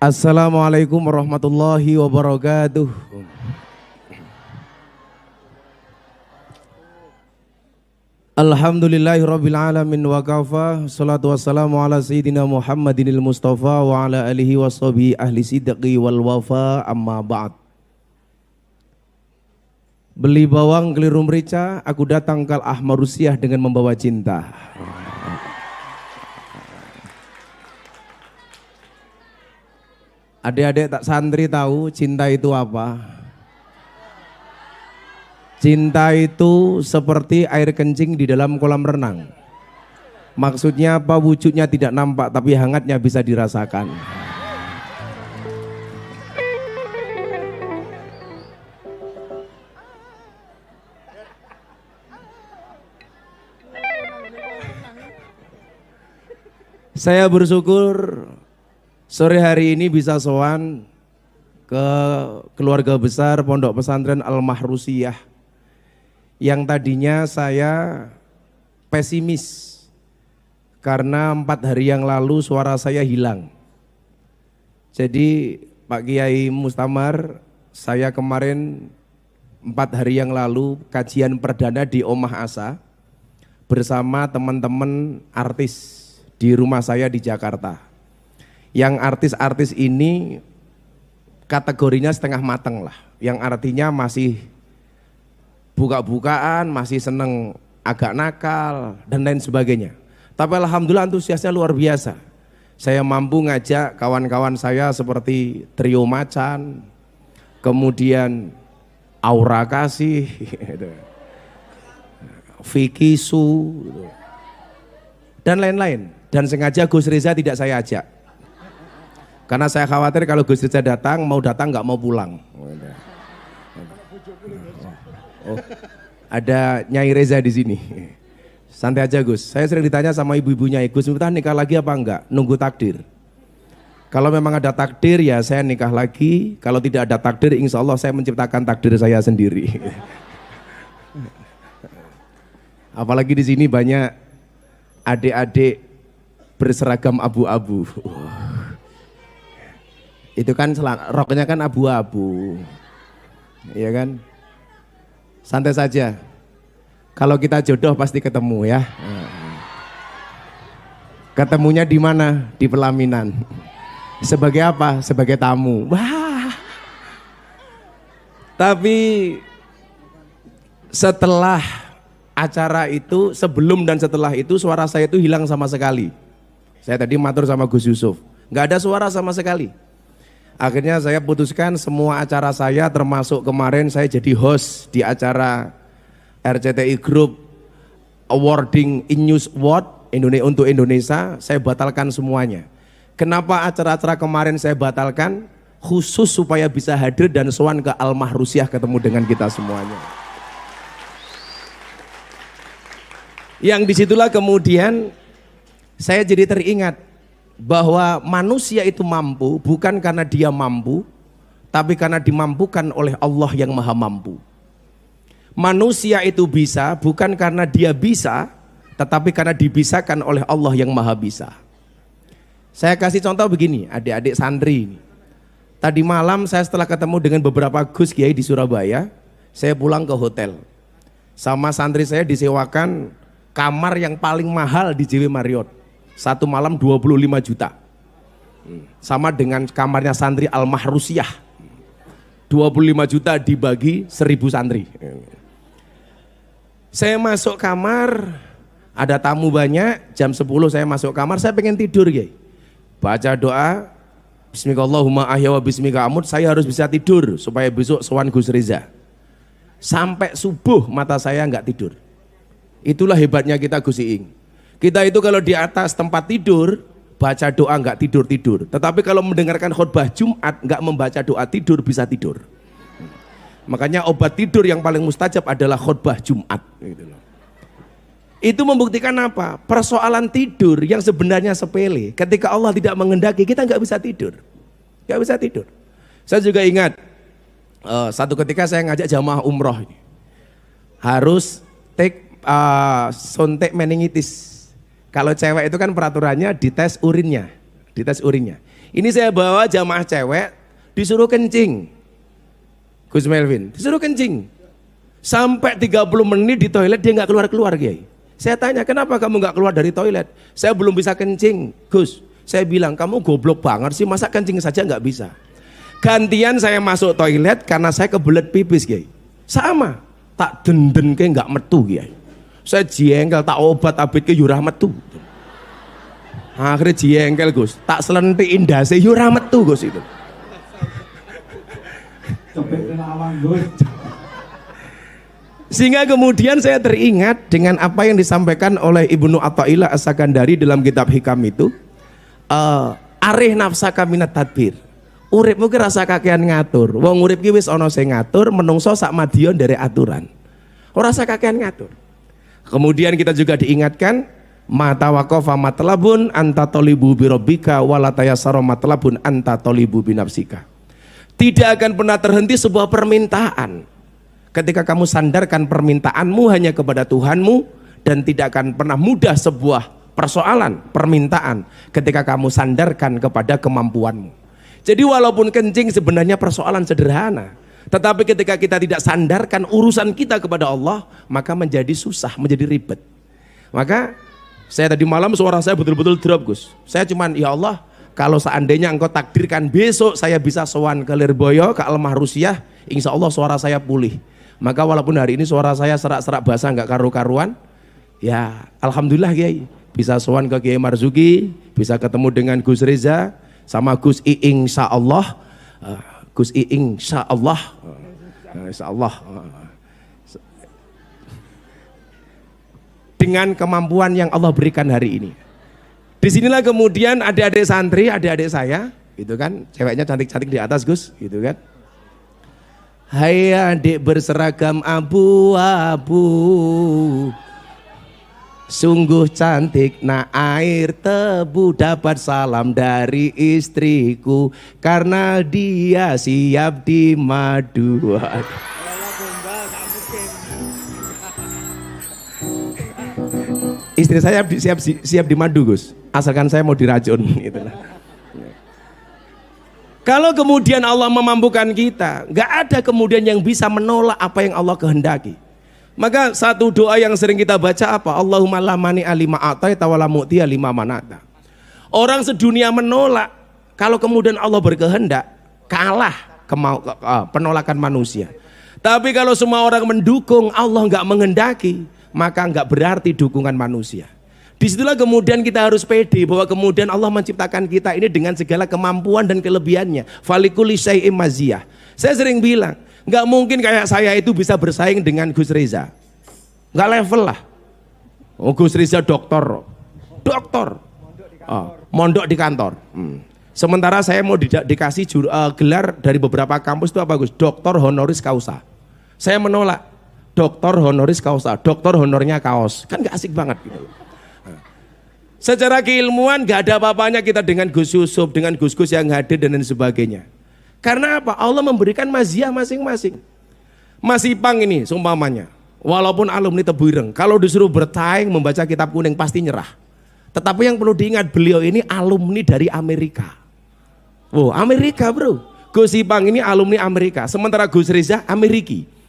Assalamualaikum warahmatullahi wabarakatuh. Alhamdulillahi rabbil alamin wa kafa. Salatu wassalamu ala sayyidina Muhammadinil Mustafa wa ala alihi washabihi ahli sidqi wal wafa, amma ba'd. Beli bawang keliru merica, aku datang ke Ahmarusiah dengan membawa cinta. Adik-adik tak santri tahu cinta itu apa? Cinta itu seperti air kencing di dalam kolam renang. Maksudnya apa? Wujudnya tidak nampak tapi hangatnya bisa dirasakan. Saya bersyukur sore hari ini bisa sowan ke keluarga besar Pondok Pesantren Al-Mahrusiyah yang tadinya saya pesimis karena 4 hari yang lalu suara saya hilang. Jadi Pak Kiai Mustamar, saya kemarin 4 hari yang lalu kajian perdana di Omah Asa bersama teman-teman artis di rumah saya di Jakarta. Yang artis-artis ini kategorinya setengah mateng lah, yang artinya masih buka-bukaan, masih seneng agak nakal dan lain sebagainya. Tapi alhamdulillah antusiasnya luar biasa. Saya mampu ngajak kawan-kawan saya seperti Trio Macan, kemudian Aura Kasih, Vicky Su, dan lain-lain. Dan sengaja Gus Reza tidak saya ajak. Karena saya khawatir kalau Gus Reza datang, mau datang nggak mau pulang. Oh, ada Nyai Reza di sini. Santai aja Gus. Saya sering ditanya sama ibu-ibunya, Gus Miftah nikah lagi apa enggak? Nunggu takdir. Kalau memang ada takdir ya saya nikah lagi. Kalau tidak ada takdir, insya Allah saya menciptakan takdir saya sendiri. Apalagi di sini banyak adik-adik berseragam abu-abu. Itu kan roknya kan abu-abu, ya kan? Santai saja. Kalau kita jodoh pasti ketemu ya. Ketemunya di mana? Di pelaminan. Sebagai apa? Sebagai tamu. Wah. Tapi setelah acara itu, sebelum dan setelah itu suara saya itu hilang sama sekali. Saya tadi matur sama Gus Yusuf, nggak ada suara sama sekali. Akhirnya saya putuskan semua acara saya termasuk kemarin saya jadi host di acara RCTI Group Awarding in News Award untuk Indonesia, saya batalkan semuanya. Kenapa acara-acara kemarin saya batalkan? Khusus supaya bisa hadir dan sowan ke Al-Mahrusiyah ketemu dengan kita semuanya. Yang disitulah kemudian saya jadi teringat bahwa manusia itu mampu bukan karena dia mampu, tapi karena dimampukan oleh Allah yang maha mampu. Manusia itu bisa bukan karena dia bisa, tetapi karena dibisakan oleh Allah yang maha bisa. Saya kasih contoh begini, adik-adik santri. Tadi malam saya setelah ketemu dengan beberapa Gus Kiai di Surabaya, saya pulang ke hotel. Sama santri saya disewakan kamar yang paling mahal di JW Marriott. 1 malam 25 juta. Sama dengan kamarnya santri Al-Mahrusiyah. 25 juta dibagi 1000 santri. Saya masuk kamar, ada tamu banyak, jam 10 saya masuk kamar, saya pengen tidur ya. Baca doa, Bismillahirrahmanirrahim, ahya wa bismika amut, saya harus bisa tidur supaya besok sowan Gus Reza. Sampai subuh mata saya nggak tidur. Itulah hebatnya kita Gus Iing. Kita itu kalau di atas tempat tidur, baca doa nggak tidur-tidur. Tetapi kalau mendengarkan khutbah Jumat, nggak membaca doa tidur, bisa tidur. Makanya obat tidur yang paling mustajab adalah khutbah Jumat. Itu membuktikan apa? Persoalan tidur yang sebenarnya sepele. Ketika Allah tidak mengendaki, kita nggak bisa tidur. Nggak bisa tidur. Saya juga ingat, satu ketika saya ngajak jamaah umroh. Harus suntik meningitis. Kalau cewek itu kan peraturannya dites urinnya. dites urinnya. Ini saya bawa jamaah cewek, disuruh kencing. Gus Melvin, disuruh kencing. Sampai 30 menit di toilet dia nggak keluar-keluar, Kiai. Saya tanya, kenapa kamu nggak keluar dari toilet? Saya belum bisa kencing, Gus. Saya bilang, kamu goblok banget sih, masa kencing saja nggak bisa. Gantian saya masuk toilet karena saya kebelet pipis, Kiai. Sama, tak denden kayak nggak metu, Kiai. Saya jengkel, tak obat abit ke yurah metu. Akhirnya jengkel, Gus, tak selentiin dasi yurah metu, Gus itu. Sehingga kemudian saya teringat dengan apa yang disampaikan oleh Ibnu Athaillah As-Sakandari dalam kitab Hikam itu, arih nafsaka minat tadbir. Uripmu ki rasa kakean ngatur. Wong urip ki wis ana sing ngatur, menungso sak madion dari aturan. Ora rasa kakean ngatur. Kemudian kita juga diingatkan, mata waqafa matlabun anta tolibu birobika walatayasaro matlabun anta tolibu binafsika. Tidak akan pernah terhenti sebuah permintaan ketika kamu sandarkan permintaanmu hanya kepada Tuhanmu, dan tidak akan pernah mudah sebuah persoalan permintaan ketika kamu sandarkan kepada kemampuanmu. Jadi walaupun kencing sebenarnya persoalan sederhana, tetapi ketika kita tidak sandarkan urusan kita kepada Allah, maka menjadi susah, menjadi ribet. Maka saya tadi malam suara saya betul-betul drop, Gus. Saya cuman, ya Allah, kalau seandainya engkau takdirkan besok saya bisa sowan ke Lirboyo, ke Almah Rusiah, insya Allah suara saya pulih. Maka walaupun hari ini suara saya serak-serak basah nggak karu-karuan, ya alhamdulillah Kiai, bisa sowan ke Kiai Marzuki, bisa ketemu dengan Gus Reza sama Gus Iing insya Allah. Gus Iing insya Allah, insya Allah, dengan kemampuan yang Allah berikan hari ini. Disinilah kemudian adik-adik santri, adik-adik saya, gitu kan, ceweknya cantik-cantik di atas, Gus, gitu kan. Hai adik berseragam abu-abu, sungguh cantik nak air tebu, dapat salam dari istriku karena dia siap di madu. Istri saya siap di madu, Gus, asalkan saya mau diracun itulah. Kalau kemudian Allah memampukan kita, nggak ada kemudian yang bisa menolak apa yang Allah kehendaki. Maka satu doa yang sering kita baca apa? Allahumma la mani alima ataita wa la mu'tiya lima manata. Orang sedunia menolak, kalau kemudian Allah berkehendak, kalah penolakan manusia. Tapi kalau semua orang mendukung, Allah nggak menghendaki, maka nggak berarti dukungan manusia. Disitulah kemudian kita harus pede bahwa kemudian Allah menciptakan kita ini dengan segala kemampuan dan kelebihannya. Falikuli syai'im maziyah. Saya sering bilang, nggak mungkin kayak saya itu bisa bersaing dengan Gus Reza, nggak level lah. Oh, Gus Reza doktor, mondok di kantor. Sementara saya mau dikasih gelar dari beberapa kampus itu apa, Gus? Doktor honoris causa. Saya menolak. Doktor honoris causa, doktor honornya kaos, kan nggak asik banget gitu. Secara keilmuan nggak ada apa-apanya kita dengan Gus Yusuf, dengan Gus-Gus yang hadir dan lain sebagainya. Karena apa? Allah memberikan maziyah masing-masing. Mas Ipang ini seumpamanya, walaupun alumni Tebu Ireng, kalau disuruh bersaing membaca kitab kuning pasti nyerah. Tetapi yang perlu diingat, beliau ini alumni dari Amerika. Oh, Amerika, bro. Gus Ipang ini alumni Amerika, sementara Gus Reza Ameriki.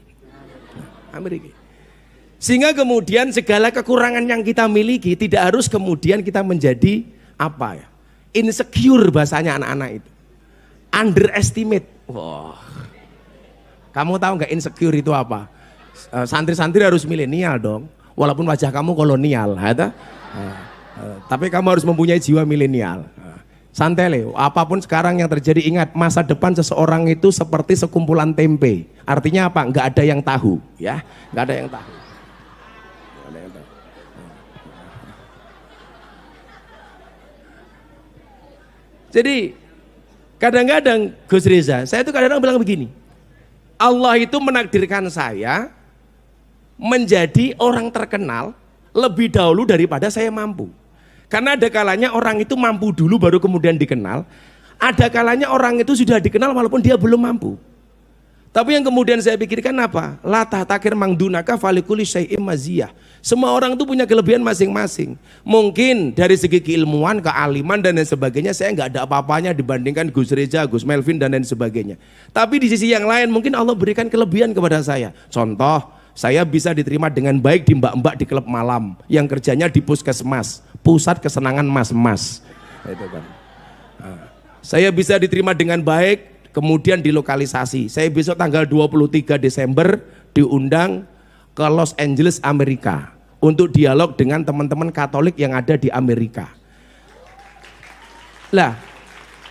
Sehingga kemudian segala kekurangan yang kita miliki tidak harus kemudian kita menjadi apa ya? Insecure bahasanya anak-anak itu. Underestimate. Wah. Kamu tahu nggak insecure itu apa? Santri-santri harus milenial dong. Walaupun wajah kamu kolonial, tapi kamu harus mempunyai jiwa milenial. Santai Leo, apapun sekarang yang terjadi, ingat masa depan seseorang itu seperti sekumpulan tempe. Artinya apa? Nggak ada yang tahu, ya, nggak ada yang tahu. Jadi kadang-kadang Gus Reza, saya itu kadang-kadang bilang begini, Allah itu menakdirkan saya menjadi orang terkenal lebih dahulu daripada saya mampu. Karena ada kalanya orang itu mampu dulu baru kemudian dikenal. Ada kalanya orang itu sudah dikenal walaupun dia belum mampu. Tapi yang kemudian saya pikirkan apa? La tahtakir mangdunaka falikuli syai'im maziyah. Semua orang itu punya kelebihan masing-masing. Mungkin dari segi keilmuan, kealiman dan lain sebagainya saya nggak ada apa-apanya dibandingkan Gus Reza, Gus Melvin dan lain sebagainya. Tapi di sisi yang lain mungkin Allah berikan kelebihan kepada saya. Contoh, saya bisa diterima dengan baik di mbak-mbak di klub malam yang kerjanya di puskesmas, pusat kesenangan mas-mas. Itu kan. Saya bisa diterima dengan baik kemudian di lokalisasi. Saya besok tanggal 23 Desember diundang ke Los Angeles, Amerika untuk dialog dengan teman-teman Katolik yang ada di Amerika. Lah,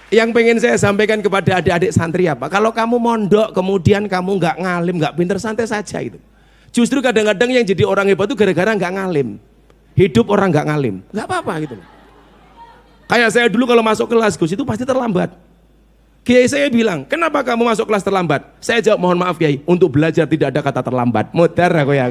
yang pengen saya sampaikan kepada adik-adik santri apa? Kalau kamu mondok kemudian kamu nggak ngalim, nggak pinter, santai saja itu. Justru kadang-kadang yang jadi orang hebat itu gara-gara nggak ngalim. Hidup orang nggak ngalim, nggak apa-apa gitu. Kayak saya dulu kalau masuk kelas Gus itu pasti terlambat. Kiai saya bilang, kenapa kamu masuk kelas terlambat? Saya jawab, mohon maaf Kiai, untuk belajar tidak ada kata terlambat. Mudar aku ya.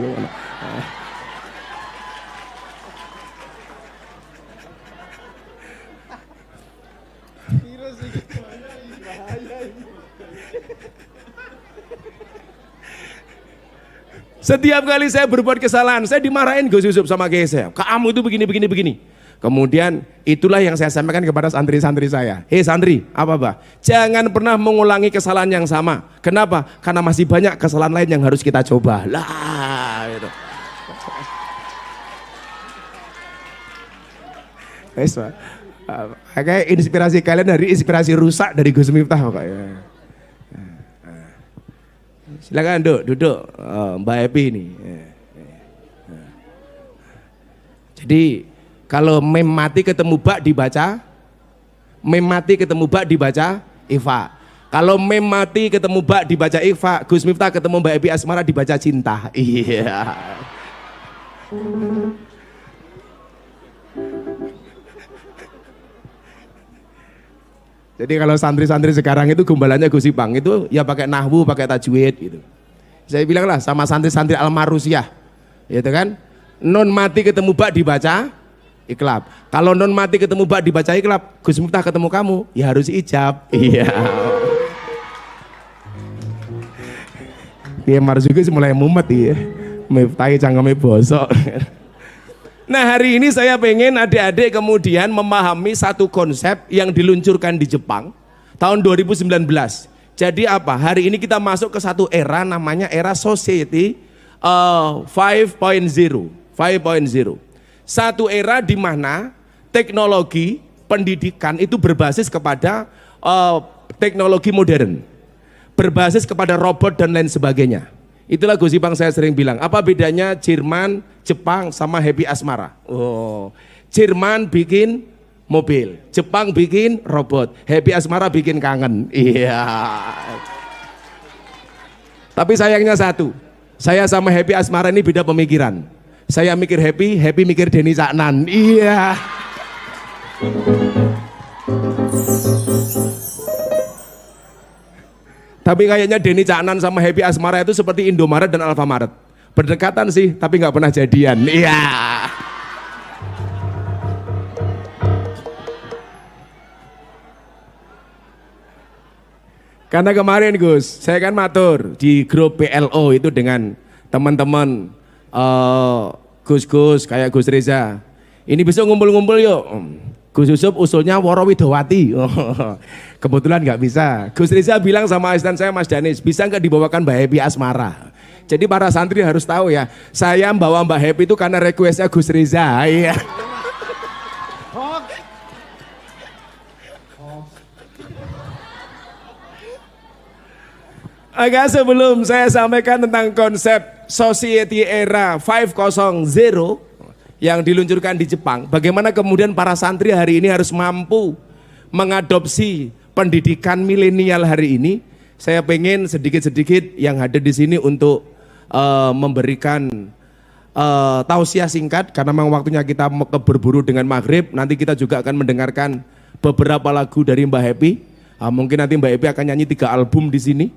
Setiap kali saya berbuat kesalahan, saya dimarahin Gus Yusuf sama Kiai saya. Kamu itu begini. Kemudian itulah yang saya sampaikan kepada santri-santri saya. Hei santri, apa? Jangan pernah mengulangi kesalahan yang sama. Kenapa? Karena masih banyak kesalahan lain yang harus kita coba. Lah, itu. Kayak inspirasi kalian dari inspirasi rusak dari Gus Miftah kayaknya. Silakan duduk Mbak Epi ini. Jadi kalau mem mati ketemu bak dibaca, mem mati ketemu bak dibaca Iva. Kalau mem mati ketemu bak dibaca Iva, Gus Miftah ketemu Mbak Epi Asmara dibaca cinta. Iya. Jadi kalau santri-santri sekarang itu gombalannya Gus Ipang itu ya pakai nahwu, pakai tajwid gitu. Saya bilang lah sama santri-santri Almarusyah, gitu kan? Non mati ketemu bak dibaca iklab. Kalau non mati ketemu bak dibaca iklab, Gus Miftah ketemu kamu, ya harus ijab. Iya. Dia marah juga mulai mumet ya. Miftah cangkeme bosok. Nah hari ini saya pengen adik-adik kemudian memahami satu konsep yang diluncurkan di Jepang tahun 2019. Jadi apa? Hari ini kita masuk ke satu era namanya era Society 5.0. Satu era di mana teknologi pendidikan itu berbasis kepada teknologi modern, berbasis kepada robot dan lain sebagainya. Itulah Gus Ipang saya sering bilang, apa bedanya Jerman, Jepang sama Happy Asmara? Oh, Jerman bikin mobil, Jepang bikin robot, Happy Asmara bikin kangen. Iya. Tapi sayangnya satu, saya sama Happy Asmara ini beda pemikiran. Saya mikir happy, happy mikir Denny Caknan. Iya. Tapi kayaknya Denny Caknan sama Happy Asmara itu seperti Indomaret dan Alfamaret. Berdekatan sih, tapi nggak pernah jadian. Iya. Karena kemarin Gus, saya kan matur di grup PLO itu dengan teman-teman Gus-Gus kayak Gus Reza. Ini besok ngumpul-ngumpul yuk. Gus Yusuf usulnya Woro Widowati. Kebetulan nggak bisa. Gus Reza bilang sama asisten saya Mas Danis, bisa nggak dibawakan Mbak Happy Asmara? Jadi para santri harus tahu ya, saya bawa Mbak Happy itu karena requestnya Gus Reza. Iya. Agak sebelum saya sampaikan tentang konsep Society Era 5.0 yang diluncurkan di Jepang, bagaimana kemudian para santri hari ini harus mampu mengadopsi pendidikan milenial hari ini. Saya pengen sedikit-sedikit yang ada di sini untuk memberikan tausiah singkat, karena memang waktunya kita berburu dengan maghrib. Nanti kita juga akan mendengarkan beberapa lagu dari Mbak Happy. Mungkin nanti Mbak Happy akan nyanyi 3 album di sini.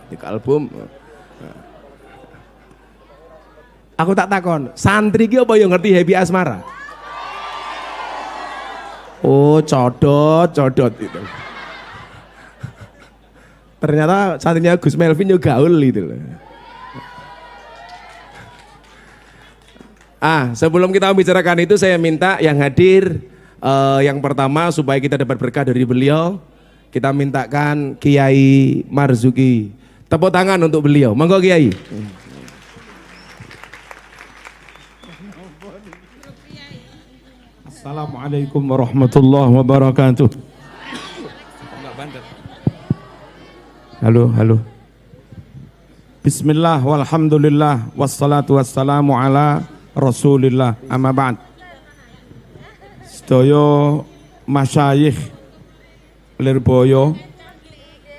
3 album. Aku tak takon, santri ki apa yang ngerti Happy Asmara? Oh, codot itu. Ternyata santrinya Gus Melvin juga gaul itu. Sebelum kita membicarakan itu saya minta yang hadir yang pertama supaya kita dapat berkah dari beliau, kita mintakan Kiai Marzuki. Tepuk tangan untuk beliau. Monggo Kiai. Assalamualaikum warahmatullahi wabarakatuh. Halo. Bismillah walhamdulillah wassalatu wassalamu ala Rasulillah, amma ba'd. Sedaya masyayikh Lirboyo,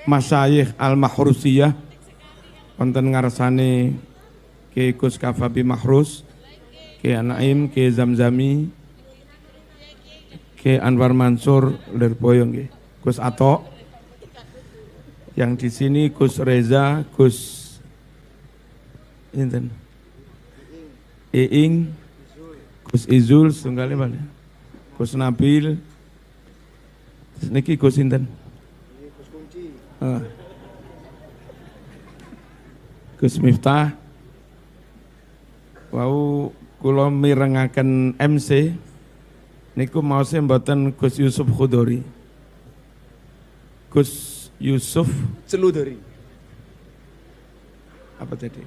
masyayikh Al-Mahrusiyah wonten ngarsane Ki Gus Kafabi Mahrus, Ki Naim, Ki Zamzami, Ki Anwar Mansur Lirboyo nggih. Gus Atok. Yang di sini Gus Reza, Gus Iing, Gus Izul, setunggalnya mana? Gus Nabil, niki Gus Inten, Gus Miftah. Wau kula mirengaken MC, niku maose mboten Gus Yusuf Khudori, Gus Yusuf Celudori. apa tadi?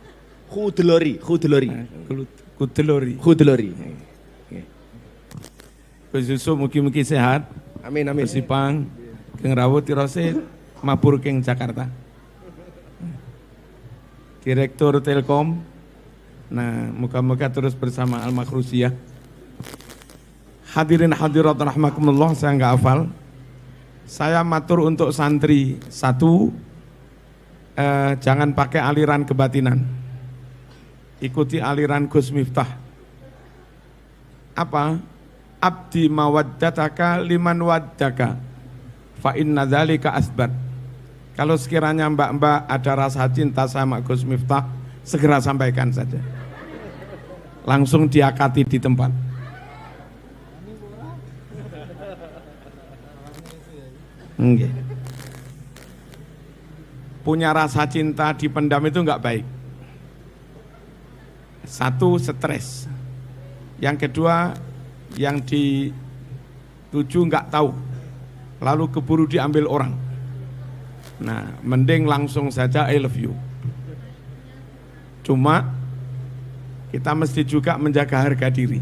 Khudlori. Kudelori. Gus Yusuf mugi-mugi sehat. Amin. Gus Ipang keng rawuh tirose mabur keng Jakarta. Direktur Telkom. Nah, moga-moga terus bersama Al-Makrusiyah. Hadirin hadirat rahimakumullah, saya enggak hafal. Saya matur untuk santri satu, jangan pakai aliran kebatinan. Ikuti aliran Gus Miftah. Apa? Abdi mawaddataka liman waddaka fa inna dzalika asbat. Kalau sekiranya mbak-mbak ada rasa cinta sama Gus Miftah, segera sampaikan saja. Langsung diakati di tempat. Nggih. Punya rasa cinta dipendam itu enggak baik. Satu, stres. Yang kedua, yang dituju enggak tahu, lalu keburu diambil orang. Nah, mending langsung saja I love you. Cuma kita mesti juga menjaga harga diri.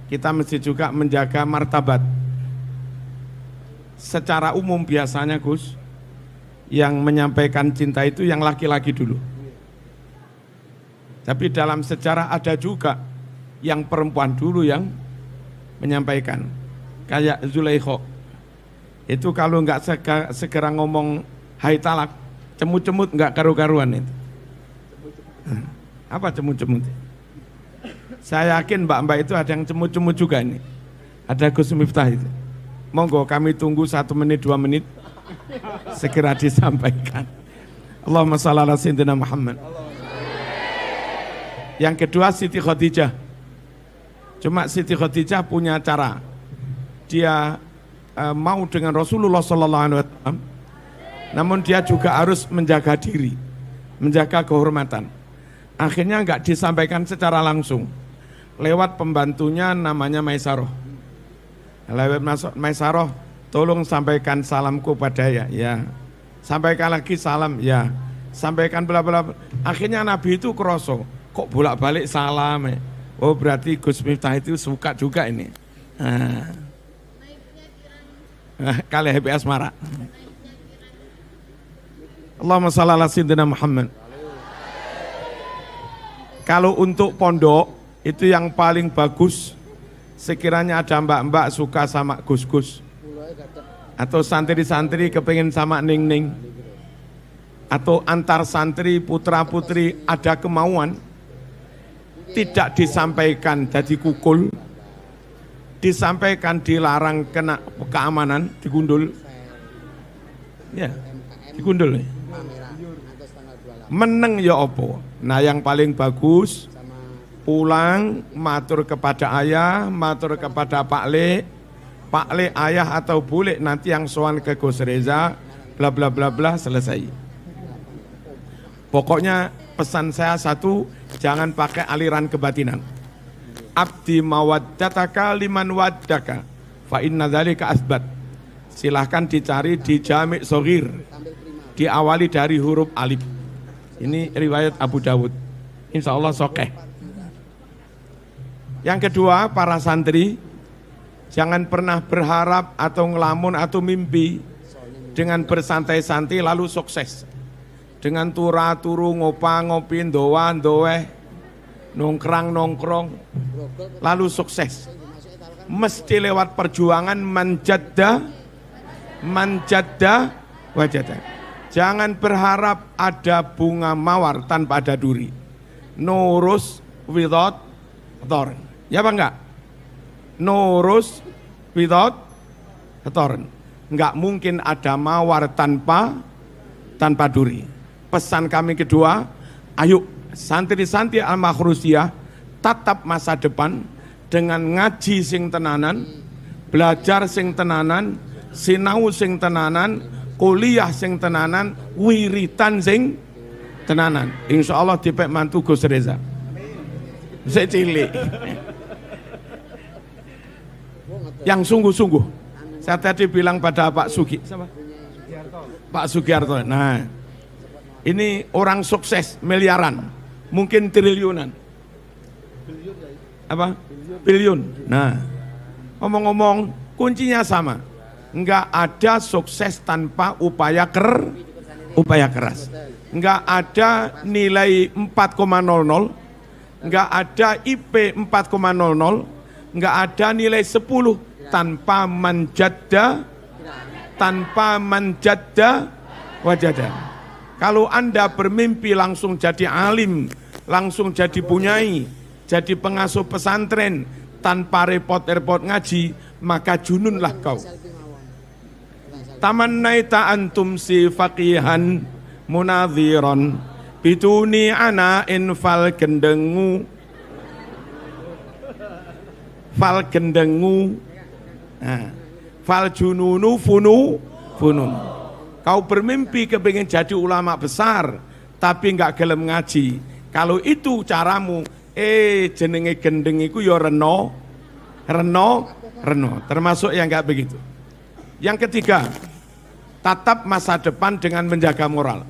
Kita mesti juga menjaga martabat. Secara umum biasanya Gus, yang menyampaikan cinta itu yang laki-laki dulu. Tapi dalam sejarah ada juga yang perempuan dulu yang menyampaikan. Kayak Zulaikha. Itu kalau enggak segera ngomong hai talak, cemut-cemut enggak karu-karuan itu. Apa cemut-cemut? Saya yakin mbak-mbak itu ada yang cemut-cemut juga ini. Ada Gus Miftah itu. Monggo kami tunggu 1 menit 2 menit segera disampaikan. Allahumma shalli ala sayyidina Muhammad. Yang kedua Siti Khadijah. Cuma Siti Khadijah punya cara. Dia mau dengan Rasulullah SAW, namun dia juga harus menjaga diri, menjaga kehormatan. Akhirnya enggak disampaikan secara langsung, lewat pembantunya namanya Maisaroh. Lewat Maisaroh, tolong sampaikan salamku pada ya. Sampaikan lagi salam, ya. Sampaikan bla bla. Akhirnya Nabi itu kroso, kok bolak-balik salam ya. Oh berarti Gus Miftah itu suka juga ini. Kali happy asmara. Allahumma shalli ala sayyidina Muhammad. Kalau untuk pondok itu yang paling bagus, sekiranya ada mbak-mbak suka sama Gus-Gus, atau santri-santri kepengen sama Ning-Ning, atau antar santri putra-putri ada kemauan, tidak disampaikan jadi kukul, disampaikan dilarang kena keamanan, digundul, ya, digundul. Meneng ya opo. Nah yang paling bagus pulang matur kepada ayah, matur kepada Pak Le ayah atau bule nanti yang sowan ke Gus Reza, bla bla bla bla, selesai. Pokoknya pesan saya satu, jangan pakai aliran kebatinan. abdi mawaddataka liman waddaka fa inna dzalika asbat. Silahkan dicari di Jami' Shaghir, diawali dari huruf alif. Ini riwayat Abu Dawud, insya Allah sokeh. Yang kedua, para santri jangan pernah berharap atau ngelamun atau mimpi dengan bersantai-santai lalu sukses. Dengan turu ngopa ngopi doa doeh nongkrang nongkrong lalu sukses. Mesti lewat perjuangan manjadda wajada. Jangan berharap ada bunga mawar tanpa ada duri. No rose without thorn. Ya apa enggak? No rose without thorn. Enggak mungkin ada mawar tanpa duri. Pesan kami kedua, ayo santri-santri Al-Makhrusiyah tatap masa depan dengan ngaji sing tenanan, belajar sing tenanan, sinau sing tenanan, kuliah sing tenanan, wiritan sing tenanan. Insya Allah dipek mantu Gus Reza. Saya cilik. Yang sungguh-sungguh. Saya tadi bilang pada Pak Sugi, Pak Sugiarto. Nah, ini orang sukses miliaran, mungkin triliunan. Apa? Biliun. Nah, ngomong-ngomong, kuncinya sama. Enggak ada sukses tanpa upaya keras. Enggak ada nilai 4,00, enggak ada IP 4,00, enggak ada nilai 10 tanpa manjadda wajada. Kalau Anda bermimpi langsung jadi alim, langsung jadi punyai, jadi pengasuh pesantren tanpa repot-repot ngaji, maka jununlah kau. Tamannaita antum si faqihan munadhiran bituni ana'in fal gendengu fal jununu funun. Kau bermimpi kepingin jadi ulama besar tapi enggak gelem ngaji. Kalau itu caramu, jenenge gendeng iku ya reno, termasuk yang enggak begitu. Yang ketiga, tatap masa depan dengan menjaga moral.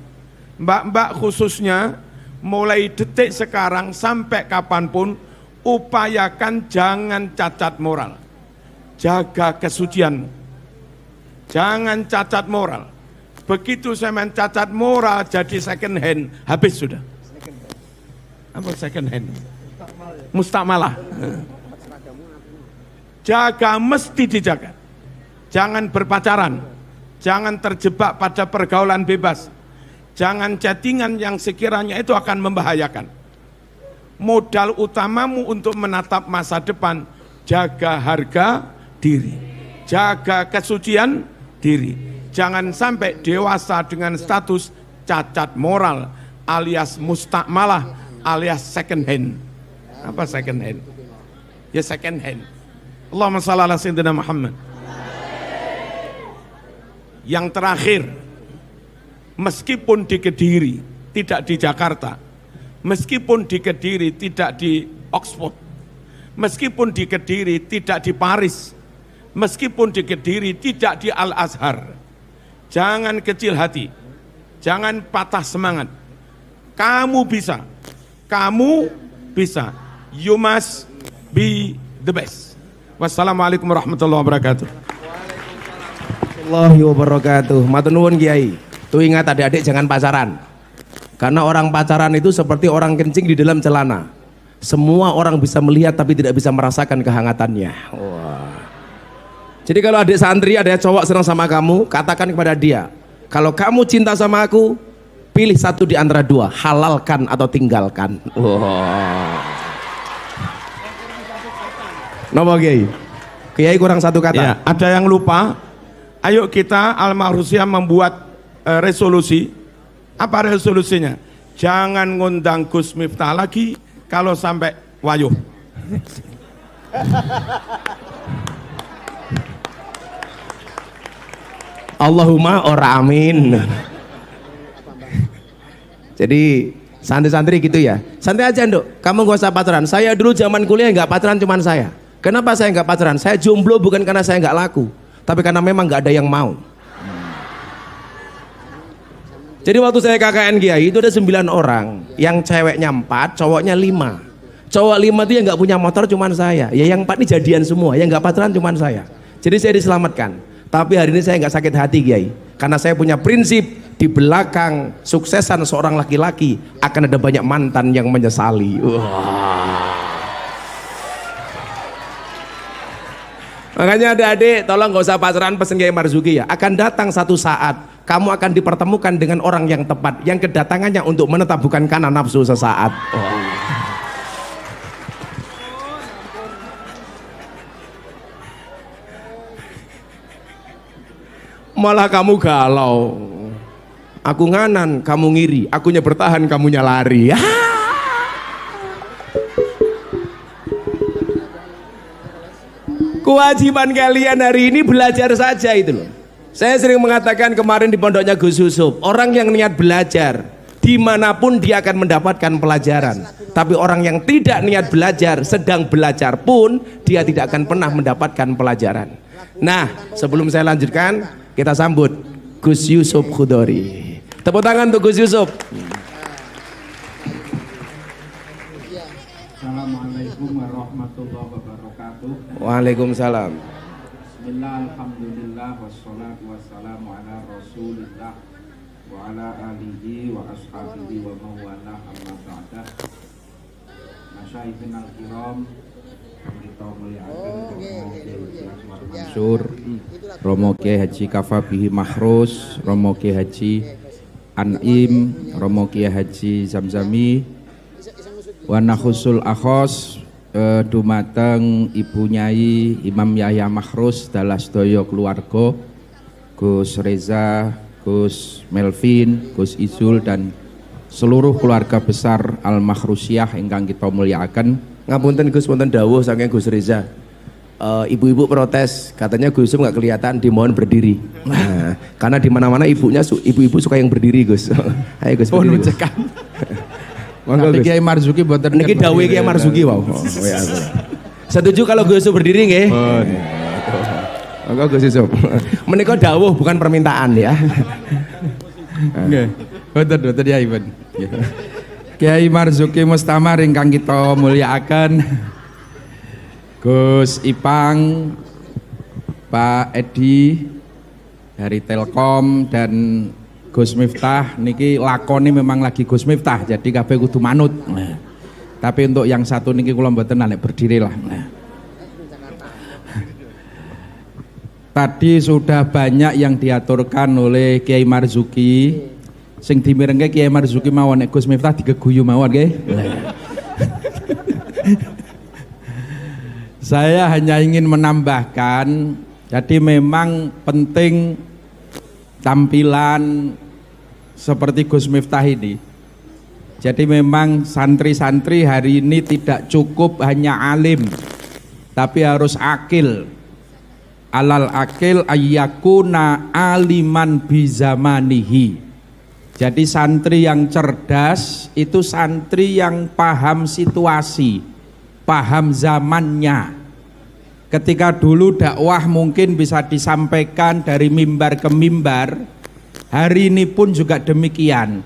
Mbak-mbak khususnya, mulai detik sekarang sampai kapanpun, upayakan jangan cacat moral. Jaga kesucianmu. Jangan cacat moral. Begitu saya main cacat moral jadi second hand, habis sudah. Apa second hand? Mustakmalah. Jaga, mesti dijaga. Jangan berpacaran, jangan terjebak pada pergaulan bebas, jangan chattingan yang sekiranya itu akan membahayakan. Modal utamamu untuk menatap masa depan, jaga harga diri, jaga kesucian diri. Jangan sampai dewasa dengan status cacat moral alias mustakmalah alias second hand. Apa second hand? Ya second hand. Allahumma shalli ala sayyidina Muhammad. Yang terakhir, meskipun di Kediri, tidak di Jakarta, meskipun di Kediri tidak di Oxford, meskipun di Kediri tidak di Paris, meskipun di Kediri tidak di Al-Azhar, jangan kecil hati, jangan patah semangat. Kamu bisa, you must be the best. Wassalamualaikum warahmatullahi wabarakatuh. Warahmatullahi wabarakatuh. Matur nuwun Kiai. Tuh ingat adik-adik jangan pacaran. Karena orang pacaran itu seperti orang kencing di dalam celana. Semua orang bisa melihat tapi tidak bisa merasakan kehangatannya. Wah. Jadi kalau adik santri ada cowok senang sama kamu, katakan kepada dia, kalau kamu cinta sama aku, pilih satu di antara dua, halalkan atau tinggalkan. Wah. Napa Kiai? Kiai kurang satu kata. Ya, ada yang lupa. Ayo kita Al-Makhrusiyah membuat resolusi. Apa resolusinya? Jangan ngundang Gus Miftah lagi kalau sampai wayuh. Allahumma ora amin. Jadi Santri-santri gitu ya. Santai aja Nduk, kamu gak usah pacaran. Saya dulu zaman kuliah nggak pacaran cuman saya. Kenapa saya nggak pacaran? Saya jomblo bukan karena saya nggak laku, tapi karena memang nggak ada yang mau. Jadi waktu saya KKN Kiai itu ada 9 orang, yang ceweknya 4, cowoknya 5. Cowok 5 itu yang nggak punya motor cuman saya. Ya yang 4 ini jadian semua, yang nggak pacaran cuman saya. Jadi saya diselamatkan. Tapi hari ini saya nggak sakit hati Kiai, karena saya punya prinsip di belakang suksesan seorang laki-laki akan ada banyak mantan yang menyesali. Makanya adik-adik tolong gak usah pacaran, pesen Kiai Marzuki ya. Akan datang satu saat kamu akan dipertemukan dengan orang yang tepat, yang kedatangannya untuk menetap bukan karena nafsu sesaat. Malah kamu galau, aku nganan, kamu ngiri, akunya bertahan, kamunya lari. Kewajiban kalian hari ini belajar saja itu loh. Saya sering mengatakan kemarin di pondoknya Gus Yusuf, orang yang niat belajar dimanapun dia akan mendapatkan pelajaran. Tapi orang yang tidak niat belajar, sedang belajar pun dia tidak akan pernah mendapatkan pelajaran. Nah, sebelum saya lanjutkan, kita sambut Gus Yusuf Khudori. Tepuk tangan untuk Gus Yusuf. Assalamualaikum warahmatullahi wabarakatuh. Waalaikumsalam. Bismillah, alhamdulillah, wassalatu wassalamu ala rasulillah wa ala alihi wa ashabihi wa mawala amma ba'dah. Masyaikhina al-kiram, kita muliakan Mansur, Romo Kiai Haji Kafabihi Mahrus, Romo Kiai Haji An'im, Romo Kiai Haji Zamzami, wa nakhusul akhos dumateng Ibu Nyai Imam Yahya Mahrus dalah sedaya keluarga, Gus Reza, Gus Melvin, Gus Izul dan seluruh keluarga besar Al Mahrusiyah ingkang kita muliakan. Ngapunten Gus, wonten dawuh saking Gus Reza. Ibu-ibu protes, katanya Gus Yusuf nggak kelihatan, dimohon berdiri. Nah, karena di mana-mana ibu-ibu suka yang berdiri Gus. Ayo Gus berdiri. Monggo Gus. Kiai Marzuki mboten niki dawuh Kiai Marzuki wow. Setuju kalau Gus Yusuf berdiri nggih? Monggo Gus Yusuf. Menika dawuh bukan permintaan ya. Nggih. Mboten ya Ibu. Kiai Marzuki Mustamar ingkang kita mulyakaken, Gus Ipang, Pak Edi dari Telkom dan Gus Miftah niki lakoni memang lagi Gus Miftah, jadi kabeh kudu manut. Tapi untuk yang satu niki kula mboten nek berdiri lah. Tadi sudah banyak yang diaturkan oleh Kiai Marzuki. Sing dimirengke Kiai Marzuki mawon, nek Gus Miftah digeguyu mawon nggih. Saya hanya ingin menambahkan, jadi memang penting tampilan seperti Gus Miftah ini. Jadi memang santri-santri hari ini tidak cukup hanya alim, tapi harus akil. Alal akil ayyakuna aliman bizamanihi. Jadi santri yang cerdas itu santri yang paham situasi, paham zamannya. Ketika dulu dakwah mungkin bisa disampaikan dari mimbar ke mimbar, hari ini pun juga demikian.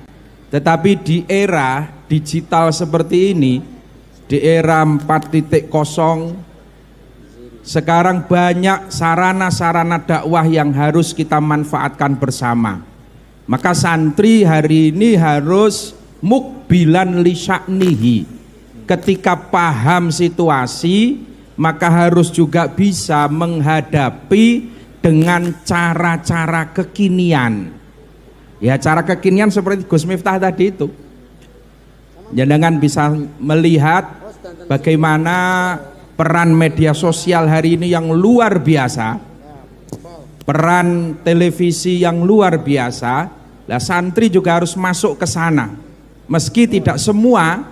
Tetapi di era digital seperti ini, di era 4.0, sekarang banyak sarana-sarana dakwah yang harus kita manfaatkan bersama. Maka santri hari ini harus mukbilan li sya'nihi. Ketika paham situasi, maka harus juga bisa menghadapi dengan cara-cara kekinian. Ya, cara kekinian seperti Gus Miftah tadi itu. Jangan bisa melihat bagaimana peran media sosial hari ini yang luar biasa, peran televisi yang luar biasa. Lah santri juga harus masuk ke sana. Meski tidak semua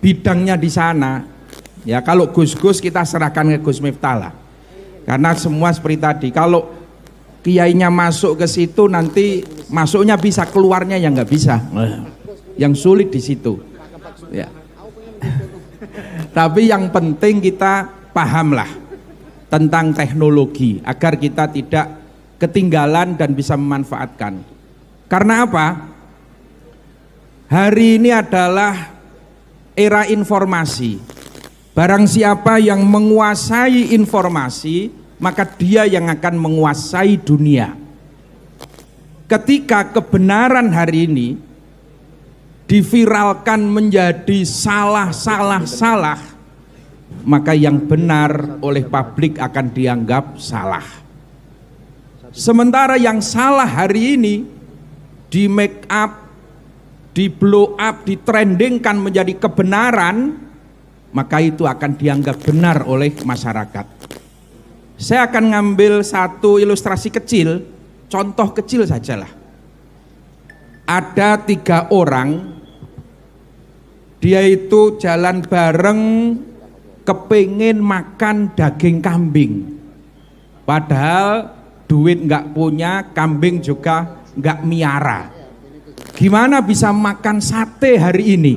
bidangnya di sana. Ya, kalau Gus-Gus kita serahkan ke Gus Miftah lah. Karena semua seperti tadi, kalau kiainya masuk ke situ nanti masuknya bisa, keluarnya yang nggak bisa. Yang sulit di situ. Ya. Tapi yang penting kita pahamlah tentang teknologi agar kita tidak ketinggalan dan bisa memanfaatkan. Karena apa? Hari ini adalah era informasi. Barang siapa yang menguasai informasi, maka dia yang akan menguasai dunia. Ketika kebenaran hari ini diviralkan menjadi salah, maka yang benar oleh publik akan dianggap salah. Sementara yang salah hari ini di make up, di blow up, ditrendingkan menjadi kebenaran, maka itu akan dianggap benar oleh masyarakat. Saya akan ngambil satu ilustrasi kecil, contoh kecil sajalah. Ada 3 orang, dia itu jalan bareng kepingin makan daging kambing. Padahal duit nggak punya, kambing juga nggak miara. Gimana bisa makan sate hari ini?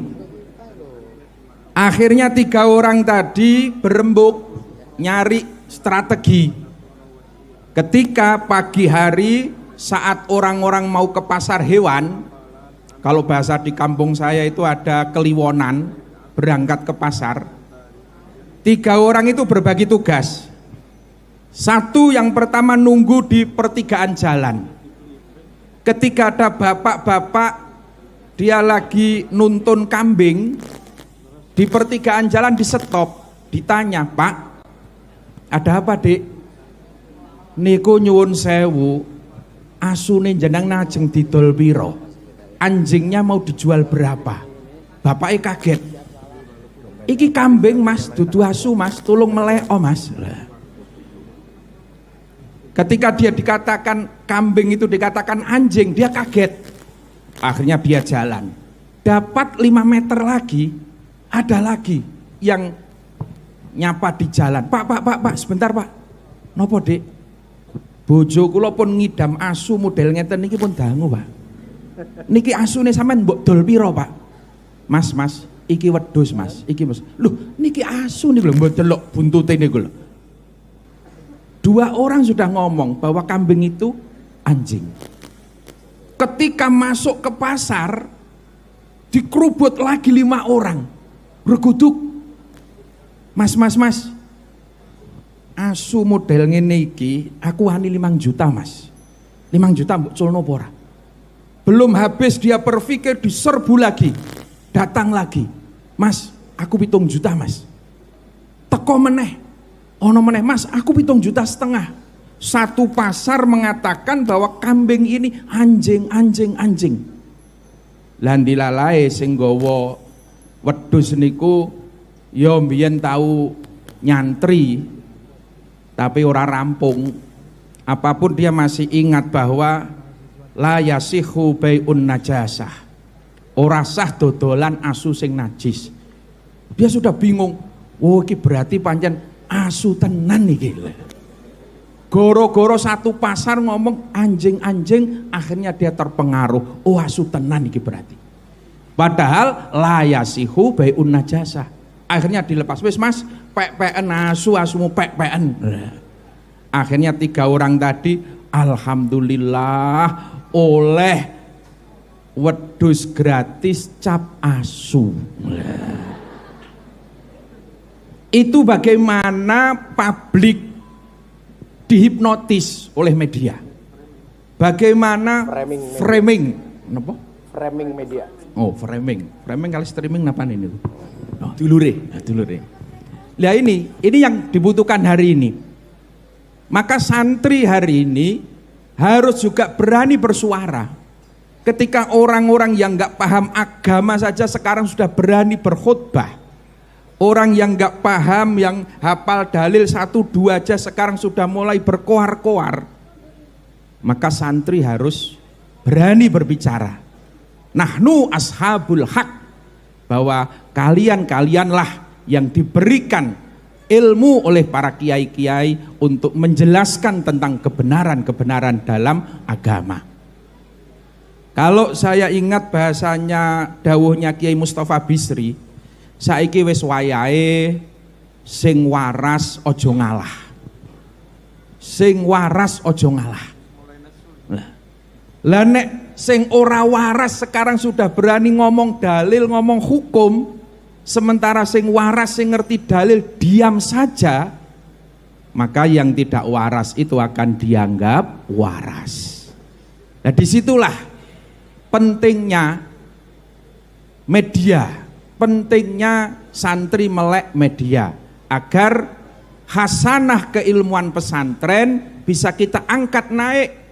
Akhirnya 3 orang tadi berembuk nyari strategi. Ketika pagi hari saat orang-orang mau ke pasar hewan, kalau bahasa di kampung saya itu ada keliwonan, berangkat ke pasar. 3 orang itu berbagi tugas. Satu yang pertama nunggu di pertigaan jalan. Ketika ada bapak-bapak dia lagi nuntun kambing di pertigaan jalan, di stop, ditanya, "Pak, ada apa, Dek?" "Niku nyuwun sewu, asune jeneng najeng didol piro? Anjingnya mau dijual berapa?" Bapaknya kaget. "Iki kambing Mas, dudu asu Mas, tolong meleo Mas." Ketika dia dikatakan kambing itu dikatakan anjing, dia kaget. Akhirnya dia jalan. Dapat 5 meter lagi, ada lagi yang nyapa di jalan. Pak, sebentar Pak. Nopo Dek? Bojo kula pun ngidam asu model ngeten niki pun dangu Pak. Niki asune sampean mbok dol piro Pak? Mas, iki wedhus Mas, iki Mas. Loh, niki asu niku lho, mbok delok buntute niku lho. 2 orang sudah ngomong bahwa kambing itu anjing. Ketika masuk ke pasar, dikerubut lagi 5 orang. Berguduk, Mas, asu model ngene iki aku wani 5 juta Mas. 5 juta mbok culno apa ora? Belum habis dia berpikir, diserbu lagi. Datang lagi, Mas, aku 7 juta Mas. Teko meneh, ono meneh, Mas, aku 7,5 juta. Satu pasar mengatakan bahwa kambing ini anjing. Lan dilalae sing nggawa wedhus niku ya mbiyen tahu nyantri tapi ora rampung. Apapun dia masih ingat bahwa la yasihu bai'un najasah. Ora sah dodolan asu sing najis. Dia sudah bingung. Oh, iki berarti pancen asu tenan iki. Goro-goro satu pasar ngomong anjing, akhirnya dia terpengaruh. Oh, asu tenan iki berarti. Padahal la yasihu bai'un najasah. Akhirnya dilepas, wis Mas, pek-peken asu, asumu pek-peken. Akhirnya 3 orang tadi alhamdulillah oleh wedhus gratis cap asu. Itu bagaimana publik dihipnotis oleh media. Bagaimana framing media. Oh, framing kali streaming napa ini? Oh, dulure. Nah ini yang dibutuhkan hari ini. Maka santri hari ini harus juga berani bersuara. Ketika orang-orang yang nggak paham agama saja sekarang sudah berani berkhutbah. Orang yang nggak paham, yang hafal dalil 1-2 aja sekarang sudah mulai berkoar-koar. Maka santri harus berani berbicara. Nahnu ashabul haq, bahwa kalian-kalianlah yang diberikan ilmu oleh para kiai-kiai untuk menjelaskan tentang kebenaran-kebenaran dalam agama. Kalau saya ingat bahasanya dawuhnya Kiai Mustafa Bisri, saiki wis wayahe sing waras ojo ngalah. Sing waras ojo ngalah. Lah nek sing ora waras sekarang sudah berani ngomong dalil, ngomong hukum, sementara sing waras sing ngerti dalil diam saja, maka yang tidak waras itu akan dianggap waras. Nah disitulah pentingnya media, pentingnya santri melek media, agar hasanah keilmuan pesantren bisa kita angkat naik,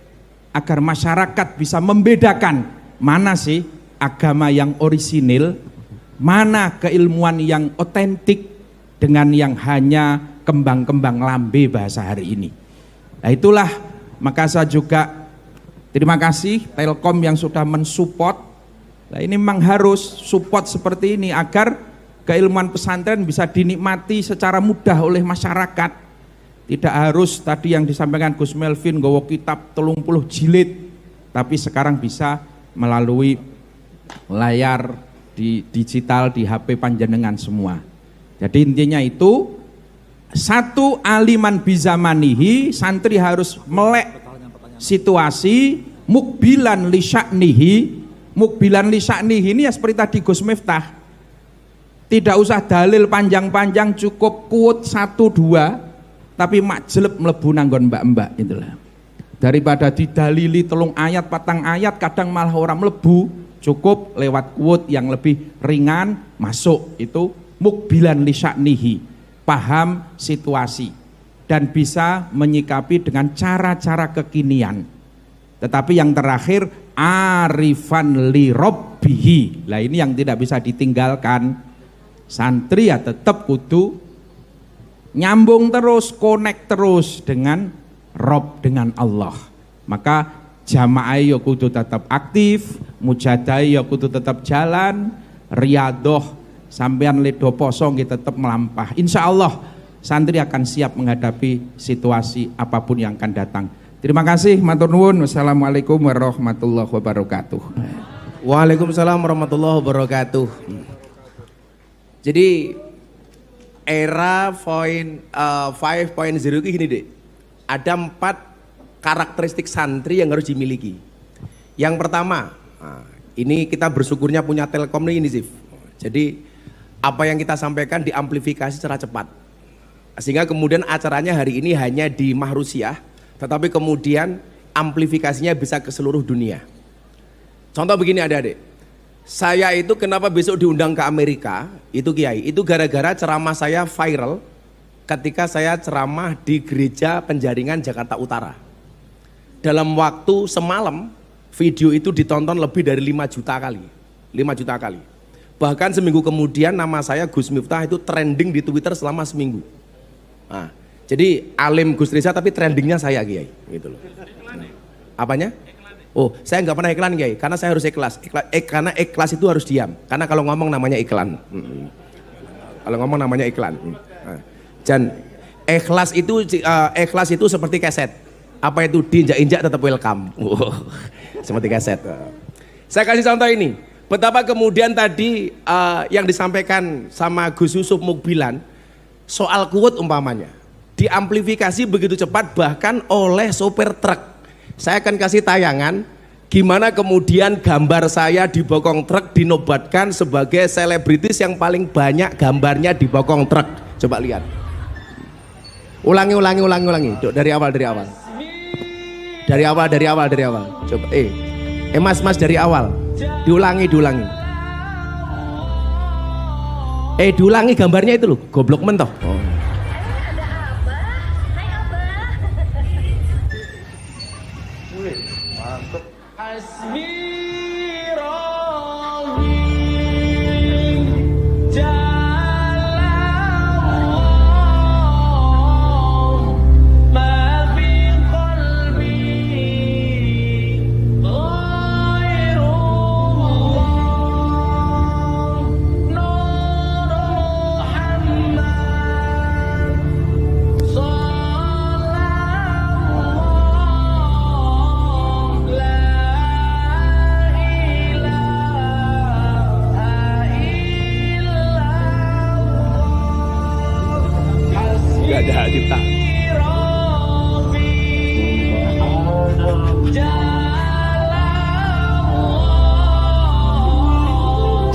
agar masyarakat bisa membedakan mana sih agama yang orisinil, mana keilmuan yang otentik dengan yang hanya kembang-kembang lambe bahasa hari ini. Nah itulah, maka saya juga terima kasih Telkom yang sudah mensupport. Nah ini memang harus support seperti ini agar keilmuan pesantren bisa dinikmati secara mudah oleh masyarakat. Tidak harus tadi yang disampaikan Gus Melvin nggawa kitab 30 jilid, tapi sekarang bisa melalui layar di digital di HP panjenengan semua. Jadi intinya itu, satu aliman bizamanihi, santri harus melek situasi, mukbilan li sya'nihi. Mukbilan li sya'nihi ini ya seperti tadi Gus Miftah, tidak usah dalil panjang-panjang, cukup quote 1-2 tapi makjelep mlebu nanggon mbak-mbak itulah. Daripada didalili 3 ayat 4 ayat kadang malah orang mlebu, cukup lewat quote yang lebih ringan masuk. Itu mukbilan li sya'nihi, paham situasi dan bisa menyikapi dengan cara-cara kekinian. Tetapi yang terakhir arifan li robbihi. Lah ini yang tidak bisa ditinggalkan. Santri ya tetap kudu nyambung terus, connect terus dengan Rob, dengan Allah. Maka jamaah ya kudu tetap aktif, mujadah ya kudu tetap jalan, riadoh sampean ledo poso nggih tetap melampah. Insya Allah santri akan siap menghadapi situasi apapun yang akan datang. Terima kasih, matur nuwun. Wassalamualaikum warahmatullahi wabarakatuh. Waalaikumsalam warahmatullahi wabarakatuh. Jadi era 5.0 ini gini deh, ada 4 karakteristik santri yang harus dimiliki. Yang pertama, ini kita bersyukurnya punya Telkom ini Sif. Jadi apa yang kita sampaikan diamplifikasi secara cepat, sehingga kemudian acaranya hari ini hanya di Mahrusiah, tetapi kemudian amplifikasinya bisa ke seluruh dunia. Contoh begini adik-adik, saya itu kenapa besok diundang ke Amerika, itu Kiai, itu gara-gara ceramah saya viral ketika saya ceramah di gereja Penjaringan Jakarta Utara. Dalam waktu semalam, video itu ditonton lebih dari 5 juta kali. 5 juta kali. Bahkan seminggu kemudian nama saya Gus Miftah itu trending di Twitter selama seminggu. Nah, jadi alim Gus Reza tapi trendingnya saya Kiai, gitu loh. Apanya? Oh, saya nggak pernah iklan Kiai, karena saya harus ikhlas. Karena ikhlas itu harus diam. Karena kalau ngomong namanya iklan. Kalau ngomong namanya iklan. Dan ikhlas itu seperti keset. Apa itu diinjak-injak tetap welcome. Seperti keset. Saya kasih contoh ini. Betapa kemudian tadi yang disampaikan sama Gus Yusuf Mukbilan soal quote umpamanya diamplifikasi begitu cepat bahkan oleh sopir truk. Saya akan kasih tayangan gimana kemudian gambar saya di bokong truk dinobatkan sebagai selebritis yang paling banyak gambarnya di bokong truk. Coba lihat. Ulangi. Dari awal. Coba Mas dari awal. Diulangi. Diulangi gambarnya itu loh, goblok mentoh. Oh.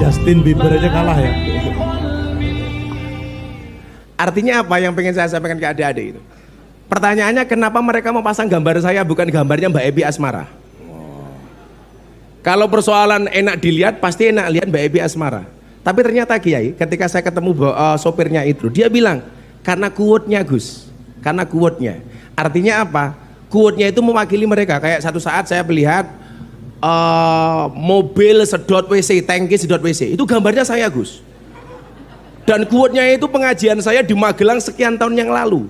Justin Bieber aja kalah ya. Artinya apa yang pengen saya sampaikan ke adik-adik itu? Pertanyaannya kenapa mereka mau pasang gambar saya bukan gambarnya Mbak Ebi Asmara? Kalau persoalan enak dilihat pasti enak lihat Mbak Ebi Asmara. Tapi ternyata Kiai ketika saya ketemu sopirnya itu dia bilang karena quote-nya Gus. Karena quote-nya. Artinya apa? Quote-nya itu mewakili mereka. Kayak satu saat saya melihat mobil sedot WC, tangki sedot WC. Itu gambarnya saya Gus. Dan quote-nya itu pengajian saya di Magelang sekian tahun yang lalu.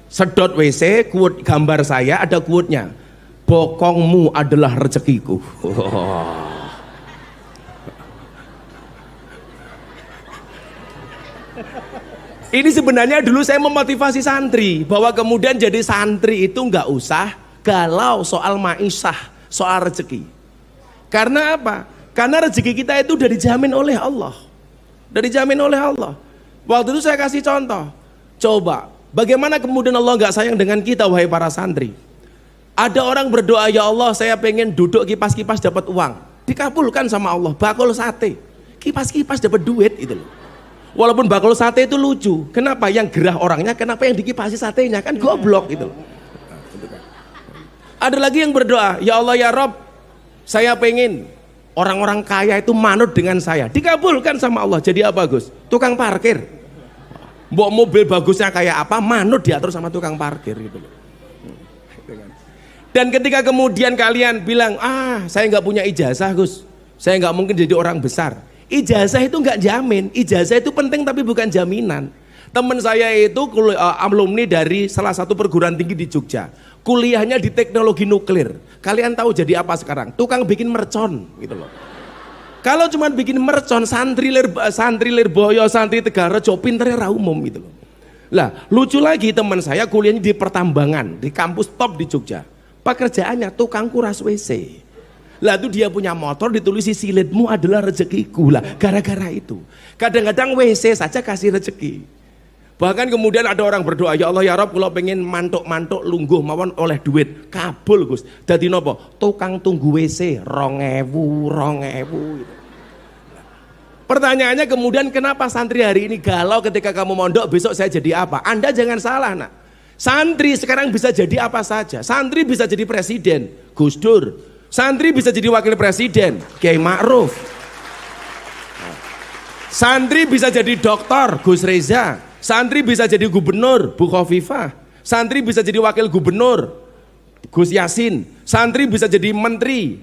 Sedot WC, quote gambar saya ada quote-nya. Bokongmu adalah rezekiku. Ini sebenarnya dulu saya memotivasi santri bahwa kemudian jadi santri itu nggak usah galau soal maisah, soal rezeki. Karena apa? Karena rezeki kita itu udah dijamin oleh Allah. Udah dijamin oleh Allah. Waktu itu saya kasih contoh. Coba, bagaimana kemudian Allah nggak sayang dengan kita wahai para santri? Ada orang berdoa, ya Allah saya pengen duduk kipas-kipas dapat uang. Dikabulkan sama Allah, bakul sate. Kipas-kipas dapat duit itu loh. Walaupun bakul sate itu lucu. Kenapa? Yang gerah orangnya, kenapa yang dikipasi satenya? Kan goblok gitu loh. Ada lagi yang berdoa, ya Allah ya Rob, saya pengen orang-orang kaya itu manut dengan saya. Dikabulkan sama Allah. Jadi apa Gus? Tukang parkir. Mbok mobil bagusnya kayak apa, manut diatur sama tukang parkir gitu loh. Dan ketika kemudian kalian bilang, saya nggak punya ijazah Gus, saya nggak mungkin jadi orang besar. Ijazah itu nggak jamin, ijazah itu penting tapi bukan jaminan. Teman saya itu alumni dari salah satu perguruan tinggi di Jogja, kuliahnya di teknologi nuklir. Kalian tahu jadi apa sekarang? Tukang bikin mercon gitu loh. Kalau cuma bikin mercon, santri Lirboyo, santri Tegarejo, pinternya ra umum gitu loh. Lah, lucu lagi teman saya kuliahnya di pertambangan, di kampus top di Jogja. Pekerjaannya tukang kuras WC. Lah itu dia punya motor ditulis silitmu adalah rezekiku. Lah gara-gara itu. Kadang-kadang WC saja kasih rezeki. Bahkan kemudian ada orang berdoa, ya Allah ya Rob kalau pengen mantuk-mantuk lungguh mawon oleh duit. Kabul Gus. Dadi nopo? Tukang tunggu WC 2000. Pertanyaannya kemudian kenapa santri hari ini galau ketika kamu mondok besok saya jadi apa? Anda jangan salah nak. Santri sekarang bisa jadi apa saja. Santri bisa jadi presiden, Gus Dur. Santri bisa jadi wakil presiden, Kiai Ma'ruf. Santri bisa jadi dokter, Gus Reza. Santri bisa jadi gubernur, Bu Khofifah. Santri bisa jadi wakil gubernur, Gus Yasin. Santri bisa jadi menteri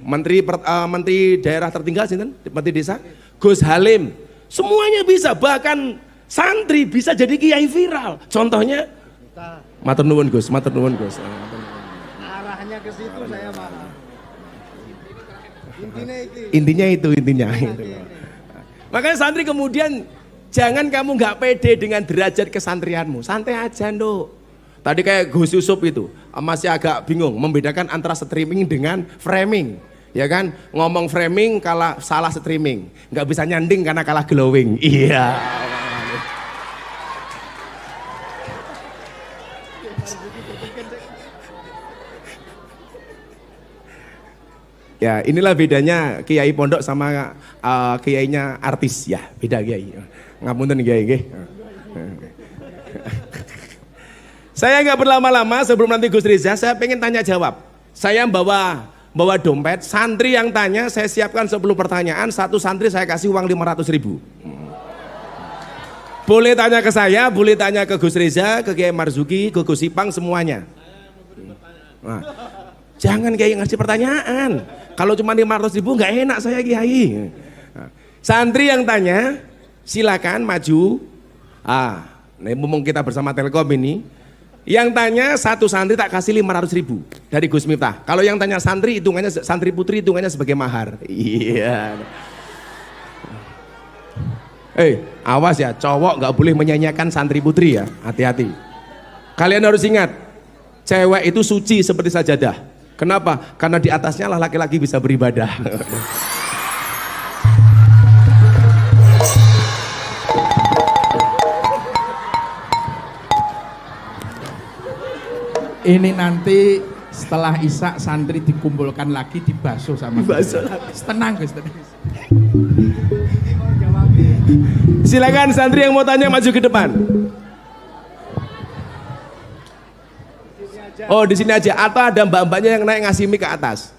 daerah tertinggal, menteri desa, Gus Halim. Semuanya bisa, bahkan santri bisa jadi kiai viral. Contohnya matur nuwun Gus, matur nuwun Gus. Arahnya ke situ saya marah. Intinya itu. Makanya santri kemudian jangan kamu nggak pede dengan derajat kesantrianmu, santai aja Nduk. Tadi kayak Gus Yusuf itu masih agak bingung membedakan antara streaming dengan framing. Ya kan, ngomong framing kalah salah streaming, nggak bisa nyanding karena kalah glowing. Iya. Ya inilah bedanya kiai pondok sama kiainya artis ya, beda kiai. Ngapunten kiai nggih. Saya nggak berlama-lama sebelum nanti Gus Riza, saya pengen tanya jawab. Saya bawa dompet, santri yang tanya saya siapkan 10 pertanyaan, satu santri saya kasih uang 500.000. Boleh tanya ke saya, boleh tanya ke Gus Riza, ke Kiai Marzuki, ke Gus Ipang semuanya. Nah, jangan Kiai ngasih pertanyaan. Kalau cuma 500.000 nggak enak saya Kiai. Nah, santri yang tanya silakan maju. Ini mumpung kita bersama Telkom ini. Yang tanya satu santri tak kasih 500.000 dari Gus Miftah. Kalau yang tanya santri hitungannya, santri putri hitungannya sebagai mahar. Iya. Awas ya, cowok nggak boleh menyanyikan santri putri ya, hati-hati. Kalian harus ingat, cewek itu suci seperti sajadah. Kenapa? Karena di atasnya lah laki-laki bisa beribadah. Ini nanti setelah Isya santri dikumpulkan lagi dibasuh sama Dibasuh lagi. tenang Gus, tenang. Silakan santri yang mau tanya maju ke depan. Oh di sini aja, atau ada mbak-mbaknya yang naik ngasih mic ke atas.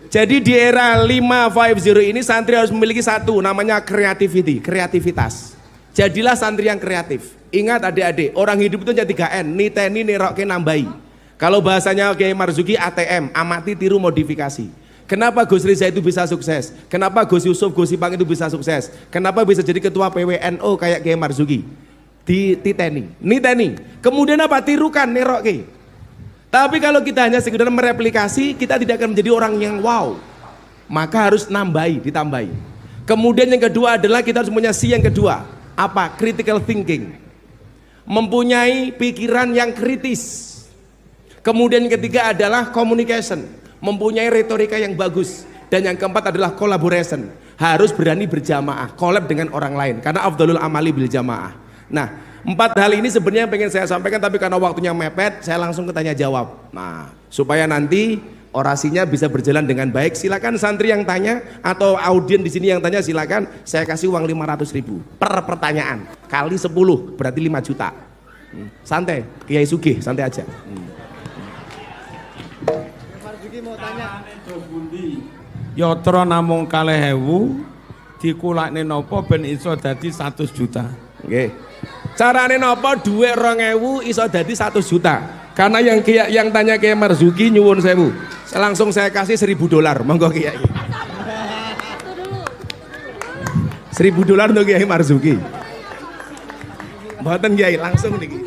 Jadi di era 550 ini santri harus memiliki satu, namanya kreativitas. Jadilah santri yang kreatif. Ingat adik-adik, orang hidup itu jadi 3N, niteni, niroke, nambahi. Kalau bahasanya Kiai Marzuki ATM, amati, tiru, modifikasi. Kenapa Gus Riza itu bisa sukses? Kenapa Gus Yusuf, Gus Ipang itu bisa sukses? Kenapa bisa jadi ketua PWNO kayak Kiai Marzuki? Dititeni, niteni. Kemudian apa? Tirukan, niroke. Tapi kalau kita hanya sekedar mereplikasi, kita tidak akan menjadi orang yang wow. Maka harus nambahi, ditambahi. Kemudian yang kedua adalah kita harus punya yang kedua. Apa? Critical thinking. Mempunyai pikiran yang kritis. Kemudian yang ketiga adalah communication. Mempunyai retorika yang bagus. Dan yang keempat adalah collaboration. Harus berani berjamaah, collab dengan orang lain. Karena afdalul amali bil jamaah. Nah, 4 hal ini sebenarnya pengen saya sampaikan, tapi karena waktunya mepet, saya langsung ke tanya jawab. Nah, supaya nanti orasinya bisa berjalan dengan baik, silakan santri yang tanya atau audien di sini yang tanya, silakan. Saya kasih uang 500.000 per pertanyaan, kali 10 berarti 5 juta. Santai, Kiai Sugih, santai aja. Marzuki mau tanya. Yatra namung 2.000 dikulakne napa ben iso dadi 100 juta. Nggih. Carane napa dhuwit 2.000 iso dadi 100 juta? Karena yang tanya Kiai Marzuki nyuwun sewu. Langsung saya kasih $1.000. Monggo Kiai. $1.000 untuk Kiai Marzuki. Mboten Kiai, langsung niki.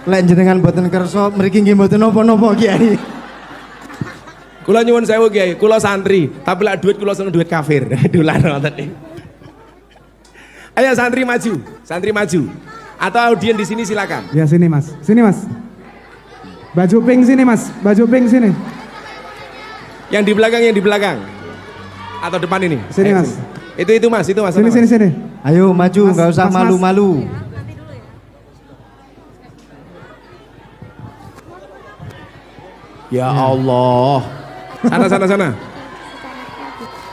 Lek jenengan mboten kersa mriki nggih mboten napa-napa Kiai. Kula nyuwun sewu Kiai, kula santri, tapi lek duit kula seneng duit kafir. Dolar ngoten iki. Ayo santri maju. Atau audien di sini silakan. Ya sini mas. Baju pink sini. Yang di belakang. Atau depan ini. Sini mas. Itu mas. Sini. Ayo maju, nggak usah malu-malu. Ya Allah. Sana.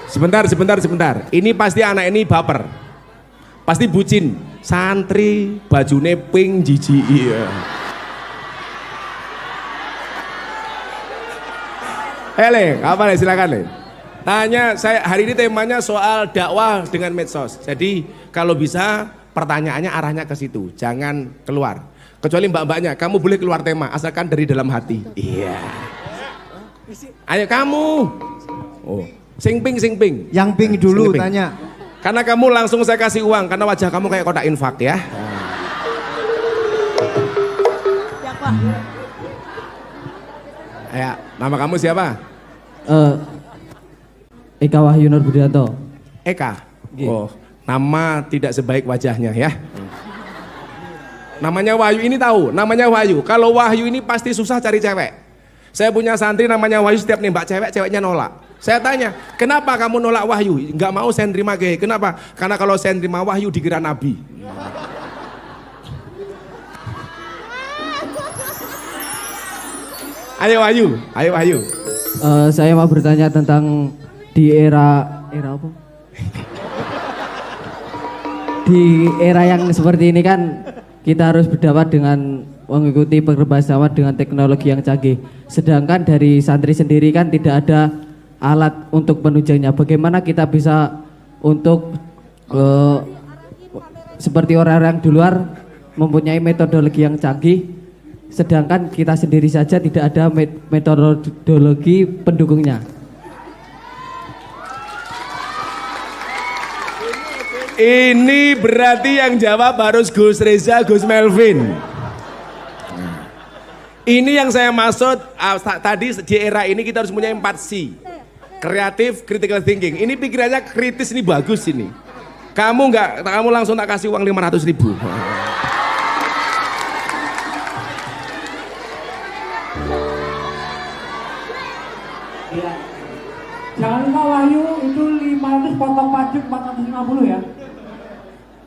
Sebentar. Ini pasti anak ini baper. Pasti bucin. Santri bajune pink jijik. Iya. Apa nih silakan nih. Tanya saya hari ini temanya soal dakwah dengan medsos. Jadi kalau bisa pertanyaannya arahnya ke situ, jangan keluar. Kecuali mbak-mbaknya, kamu boleh keluar tema asalkan dari dalam hati. Iya. Ayo kamu. Oh, sing pink. Yang pink dulu Sing pink. tanya. Karena kamu langsung saya kasih uang karena wajah kamu kayak kotak infak ya. Ayo, nama kamu siapa? Eka Wahyu Nur Budianto. Eka. Oh, nama tidak sebaik wajahnya ya. Namanya Wahyu ini tahu, namanya Wahyu. Kalau Wahyu ini pasti susah cari cewek. Saya punya santri namanya Wahyu, setiap nembak cewek, ceweknya nolak. Saya tanya, kenapa kamu nolak Wahyu? Enggak mau saya nerima Kiai. Kenapa? Karena kalau saya nerima Wahyu dikira nabi. Ayo Wahyu. Saya mau bertanya tentang di era apa? Di era yang seperti ini kan kita harus berdakwah dengan mengikuti perkembangan dengan teknologi yang canggih. Sedangkan dari santri sendiri kan tidak ada alat untuk menunjangnya. Bagaimana kita bisa untuk seperti orang-orang di luar mempunyai metodologi yang canggih, sedangkan kita sendiri saja tidak ada metodologi pendukungnya. Ini berarti yang jawab harus Gus Reza, Gus Melvin. Ini yang saya maksud tadi di era ini kita harus punya 4C. Kreatif, critical thinking. Ini pikirannya kritis, ini bagus ini. Kamu langsung tak kasih uang 500.000. Iya. Jangan lupa Wahyu itu 500 potong pajak 450 ya.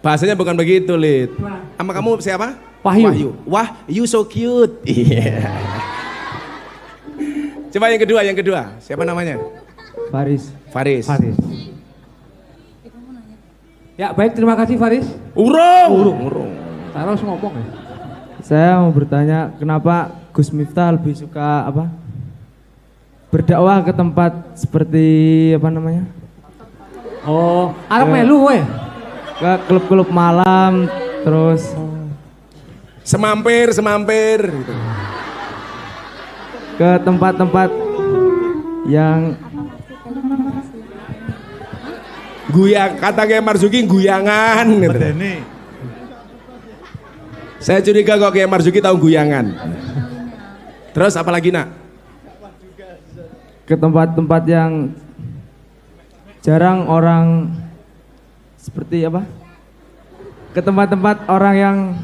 Bahasanya bukan begitu, Lid. Gimana? Sama kamu siapa? Wahyu. Wah, you so cute. Iya. Coba yang kedua. Siapa namanya? Faris. Faris. Faris. Ya baik, terima kasih Faris. Urung. Harus ngomong ya. Saya mau bertanya, kenapa Gus Miftah lebih suka berdakwah ke tempat seperti Oh, arep melu weh. ke klub-klub malam, terus Semampir gitu. ke tempat-tempat yang Guyang, kata Kiai Marzuki guyangan gitu. Saya curiga kok Kiai Marzuki tahu guyangan. Terus apa lagi nak? ke tempat-tempat yang jarang orang ke tempat-tempat orang yang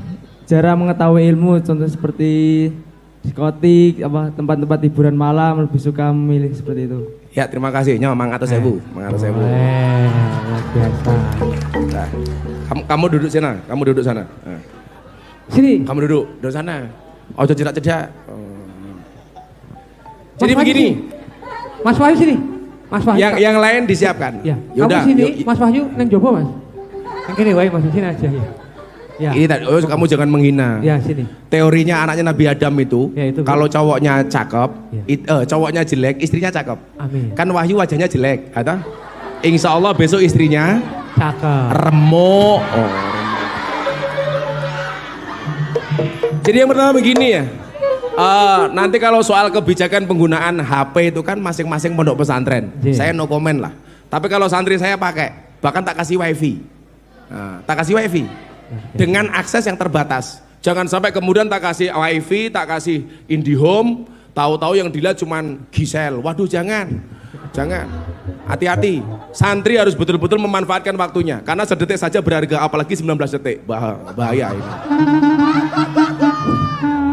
jarang mengetahui ilmu, contoh seperti diskotik, tempat-tempat hiburan malam, lebih suka memilih seperti itu. Ya terima kasih, mangatus sewu. Luar biasa. Nah, kamu duduk sana, Nah, Sini. kamu duduk sana. Ojo cedak-cedak. Mas Jadi Wahyu begini, sini. Mas Wahyu sini. Mas Wahyu. yang lain disiapkan. Ya. Yaudah, Kamu sini, Mas Wahyu neng jopo Mas. Yang kini wae Mas sini aja ya. Ya. Ini kamu jangan menghina. Ya sini. Teorinya anaknya Nabi Adam itu, Ya, itu, Bu. kalau cowoknya cakep, Ya. cowoknya jelek, istrinya cakep. Amin. Kan Wahyu wajahnya jelek, atau? Insya Allah besok istrinya Cakep. remuk. Jadi yang pertama begini ya, nanti kalau soal kebijakan penggunaan HP itu kan masing-masing pondok pesantren. Iya. Saya no comment lah. Tapi kalau santri saya pakai, bahkan tak kasih wifi. Tak kasih wifi dengan akses yang terbatas. Jangan sampai kemudian tak kasih wifi, tak kasih IndiHome, tahu-tahu yang dilihat cuman Gisel. Waduh jangan. Hati-hati. Santri harus betul-betul memanfaatkan waktunya karena sedetik saja berharga, apalagi 19 detik. Bahaya ini.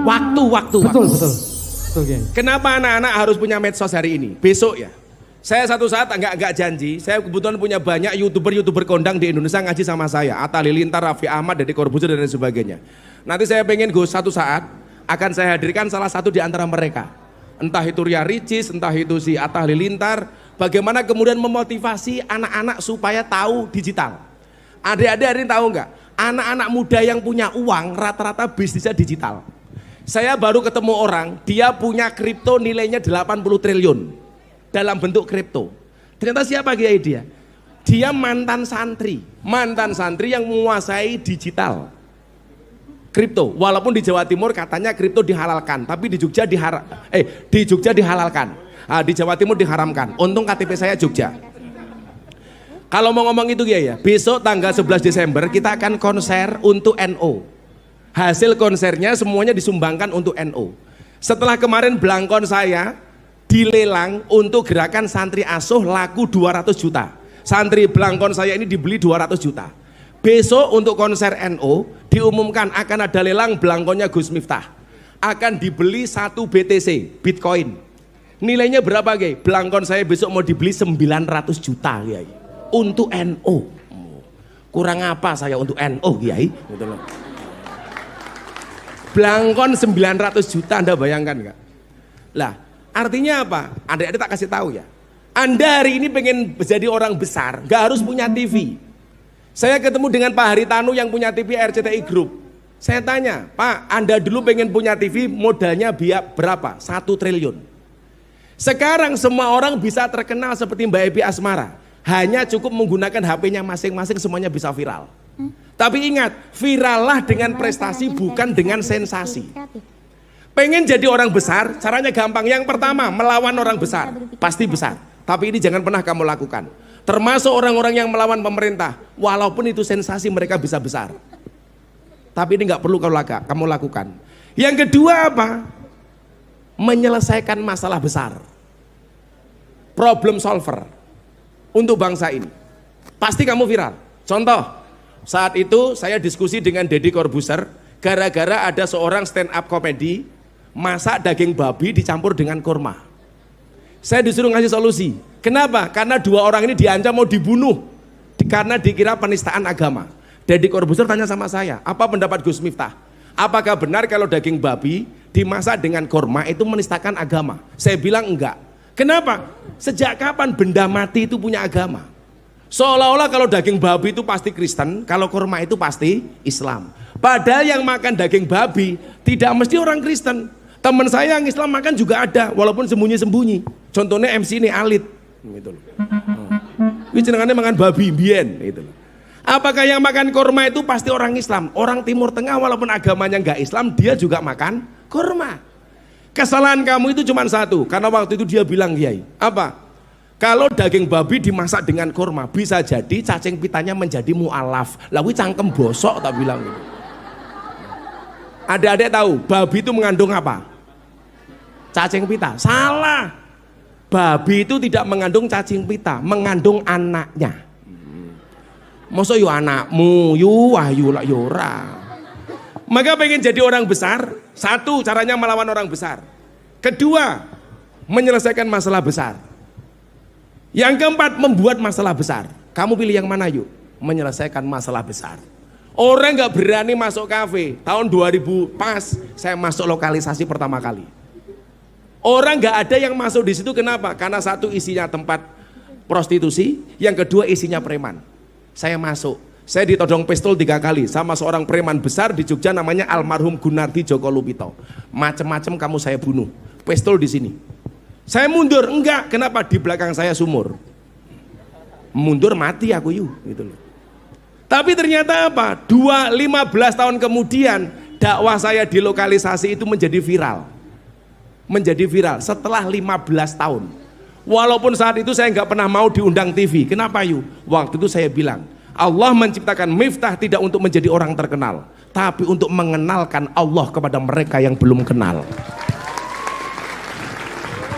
Waktu. Betul ya. Kenapa anak-anak harus punya medsos hari ini? Besok ya. Saya satu saat enggak janji, saya kebetulan punya banyak YouTuber kondang di Indonesia ngaji sama saya. Atta Halilintar, Raffi Ahmad, Deddy Corbuzier dan lain sebagainya. Nanti saya pengen satu saat akan saya hadirkan salah satu di antara mereka. Entah itu Ria Ricis, entah itu si Atta Halilintar, bagaimana kemudian memotivasi anak-anak supaya tahu digital. Adik-adik hari ini tahu enggak? Anak-anak muda yang punya uang rata-rata bisnisnya digital. Saya baru ketemu orang, dia punya kripto nilainya 80 triliun. Dalam bentuk kripto. Ternyata siapa kiai dia? Dia mantan santri yang menguasai digital kripto. Walaupun di Jawa Timur katanya kripto dihalalkan, tapi di Jogja dihalalkan. Di Jawa Timur diharamkan. Untung KTP saya Jogja. Kalau mau ngomong itu kiai ya, besok tanggal 11 Desember kita akan konser untuk NO. Hasil konsernya semuanya disumbangkan untuk NO. Setelah kemarin belangkon saya dilelang untuk gerakan santri asuh laku 200 juta. Santri belangkon saya ini dibeli 200 juta. Besok untuk konser NO diumumkan akan ada lelang belangkonnya Gus Miftah. Akan dibeli 1 BTC, Bitcoin. Nilainya berapa Kiai? Belangkon saya besok mau dibeli 900 juta Kiai. Untuk NO. Kurang apa saya untuk NO Kiai? Belangkon 900 juta, Anda bayangkan nggak? Lah, artinya apa? Adik-adik tak kasih tahu ya. Anda hari ini pengen jadi orang besar, nggak harus punya TV. Saya ketemu dengan Pak Haritanu yang punya TV RCTI Group. Saya tanya, Pak, Anda dulu pengen punya TV, modalnya berapa? 1 triliun. Sekarang semua orang bisa terkenal seperti Mbak Epi Asmara. Hanya cukup menggunakan HP-nya masing-masing, semuanya bisa viral. Tapi ingat, virallah dengan prestasi, bukan dengan sensasi. Pengen jadi orang besar, caranya gampang. Yang pertama, melawan orang besar, pasti besar. Tapi ini jangan pernah kamu lakukan. Termasuk orang-orang yang melawan pemerintah, walaupun itu sensasi mereka bisa besar. Tapi ini nggak perlu kamu lakukan. Yang kedua apa? Menyelesaikan masalah besar. Problem solver untuk bangsa ini. Pasti kamu viral. Contoh, saat itu saya diskusi dengan Deddy Corbuzier gara-gara ada seorang stand up comedy masak daging babi dicampur dengan kurma. Saya disuruh ngasih solusi. Kenapa? Karena 2 orang ini diancam mau dibunuh karena dikira penistaan agama. Deddy Corbuzier tanya sama saya, apa pendapat Gus Miftah? Apakah benar kalau daging babi dimasak dengan kurma itu menistakan agama? Saya bilang enggak. Kenapa? Sejak kapan benda mati itu punya agama? Seolah-olah kalau daging babi itu pasti Kristen, kalau kurma itu pasti Islam. Padahal yang makan daging babi tidak mesti orang Kristen. Teman saya yang Islam makan juga ada, walaupun sembunyi-sembunyi. Contohnya MC ini Alit, gitu loh. Ini jenengannya makan babi mbien, gitu loh. Apakah yang makan kurma itu pasti orang Islam? Orang Timur Tengah walaupun agamanya nggak Islam, dia juga makan kurma. Kesalahan kamu itu cuma satu, karena waktu itu dia bilang, Kiai, apa? Kalau daging babi dimasak dengan kurma, bisa jadi cacing pitanya menjadi mu'alaf. Lalu cangkem bosok, tak bilang gitu. Adik-adik tahu, babi itu mengandung apa? Cacing pita. Salah. Babi itu tidak mengandung cacing pita, mengandung anaknya. Masa yu anakmu, yu wahyu lah yora. Maka pengen jadi orang besar, satu caranya melawan orang besar. Kedua, menyelesaikan masalah besar. Yang keempat, membuat masalah besar. Kamu pilih yang mana yuk? Menyelesaikan masalah besar. Orang nggak berani masuk kafe. Tahun 2000 pas saya masuk lokalisasi pertama kali. Orang nggak ada yang masuk di situ, kenapa? Karena satu isinya tempat prostitusi, yang kedua isinya preman. Saya masuk, saya ditodong pistol 3 kali sama seorang preman besar di Jogja namanya almarhum Gunardi Joko Lupito. Macem-macem kamu saya bunuh, pistol di sini. Saya mundur, enggak, kenapa? Di belakang saya sumur. Mundur mati aku yuk, gitu loh. Tapi ternyata apa? 15 tahun kemudian dakwah saya di lokalisasi itu menjadi viral. Menjadi viral setelah 15 tahun. Walaupun saat itu saya nggak pernah mau diundang TV. Kenapa yuk? Waktu itu saya bilang, Allah menciptakan Miftah tidak untuk menjadi orang terkenal, tapi untuk mengenalkan Allah kepada mereka yang belum kenal.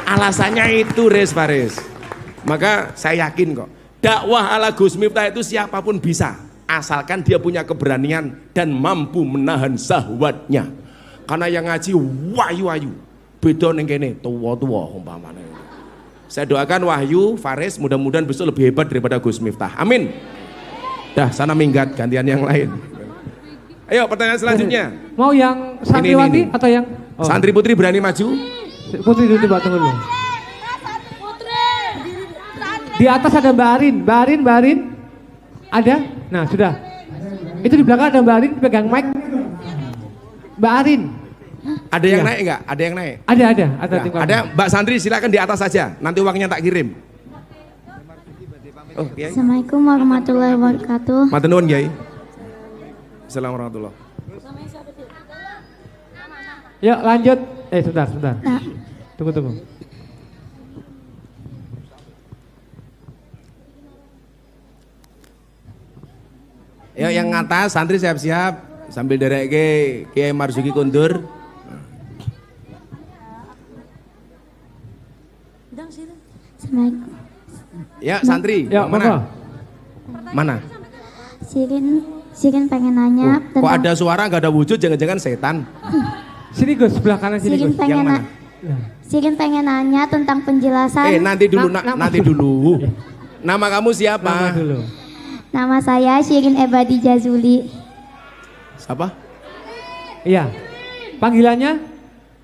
Alasannya itu Res Faris. Maka saya yakin kok, dakwah ala Gus Miftah itu siapapun bisa, asalkan dia punya keberanian dan mampu menahan syahwatnya. Karena yang ngaji wahyu-wahyu, beda ning kene tua-tua umpamane. Saya doakan Wahyu Faris mudah-mudahan besok lebih hebat daripada Gus Miftah. Amin. Dah sana minggat, gantian yang lain. Ayo pertanyaan selanjutnya. Mau yang santriwati atau yang Santri putri berani maju? Putri dulu, coba tunggu dulu. Di atas ada Mbak Arin. Mbak Arin. Ada? Nah sudah. Itu di belakang ada Mbak Arin pegang mic. Mbak Arin. Ada yang naik enggak? Ada yang naik? Ada. Nah, ada Mbak Santri silakan di atas saja. Nanti uangnya tak kirim. Oh, Kiai. Assalamualaikum warahmatullahi wabarakatuh. Matur nuwun, Kiai. Assalamualaikum warahmatullahi. Yuk lanjut. Sebentar. Nah, Tunggu. Ya yang atas santri siap-siap sambil derek ke Kiai Marzuki Kundur. Assalamualaikum. Ya santri. Ya, Mana? Sirin pengen nanya Kok ada suara nggak ada wujud? Jangan-jangan setan. Sini Gus, sebelah kanan sini Gus. Yang mana? Sirin pengen nanya tentang penjelasan. Nanti dulu, nanti dulu. Nama kamu siapa? Nama dulu. Nama saya Shirin Ebadi Jazuli. Siapa? Iya. Panggilannya?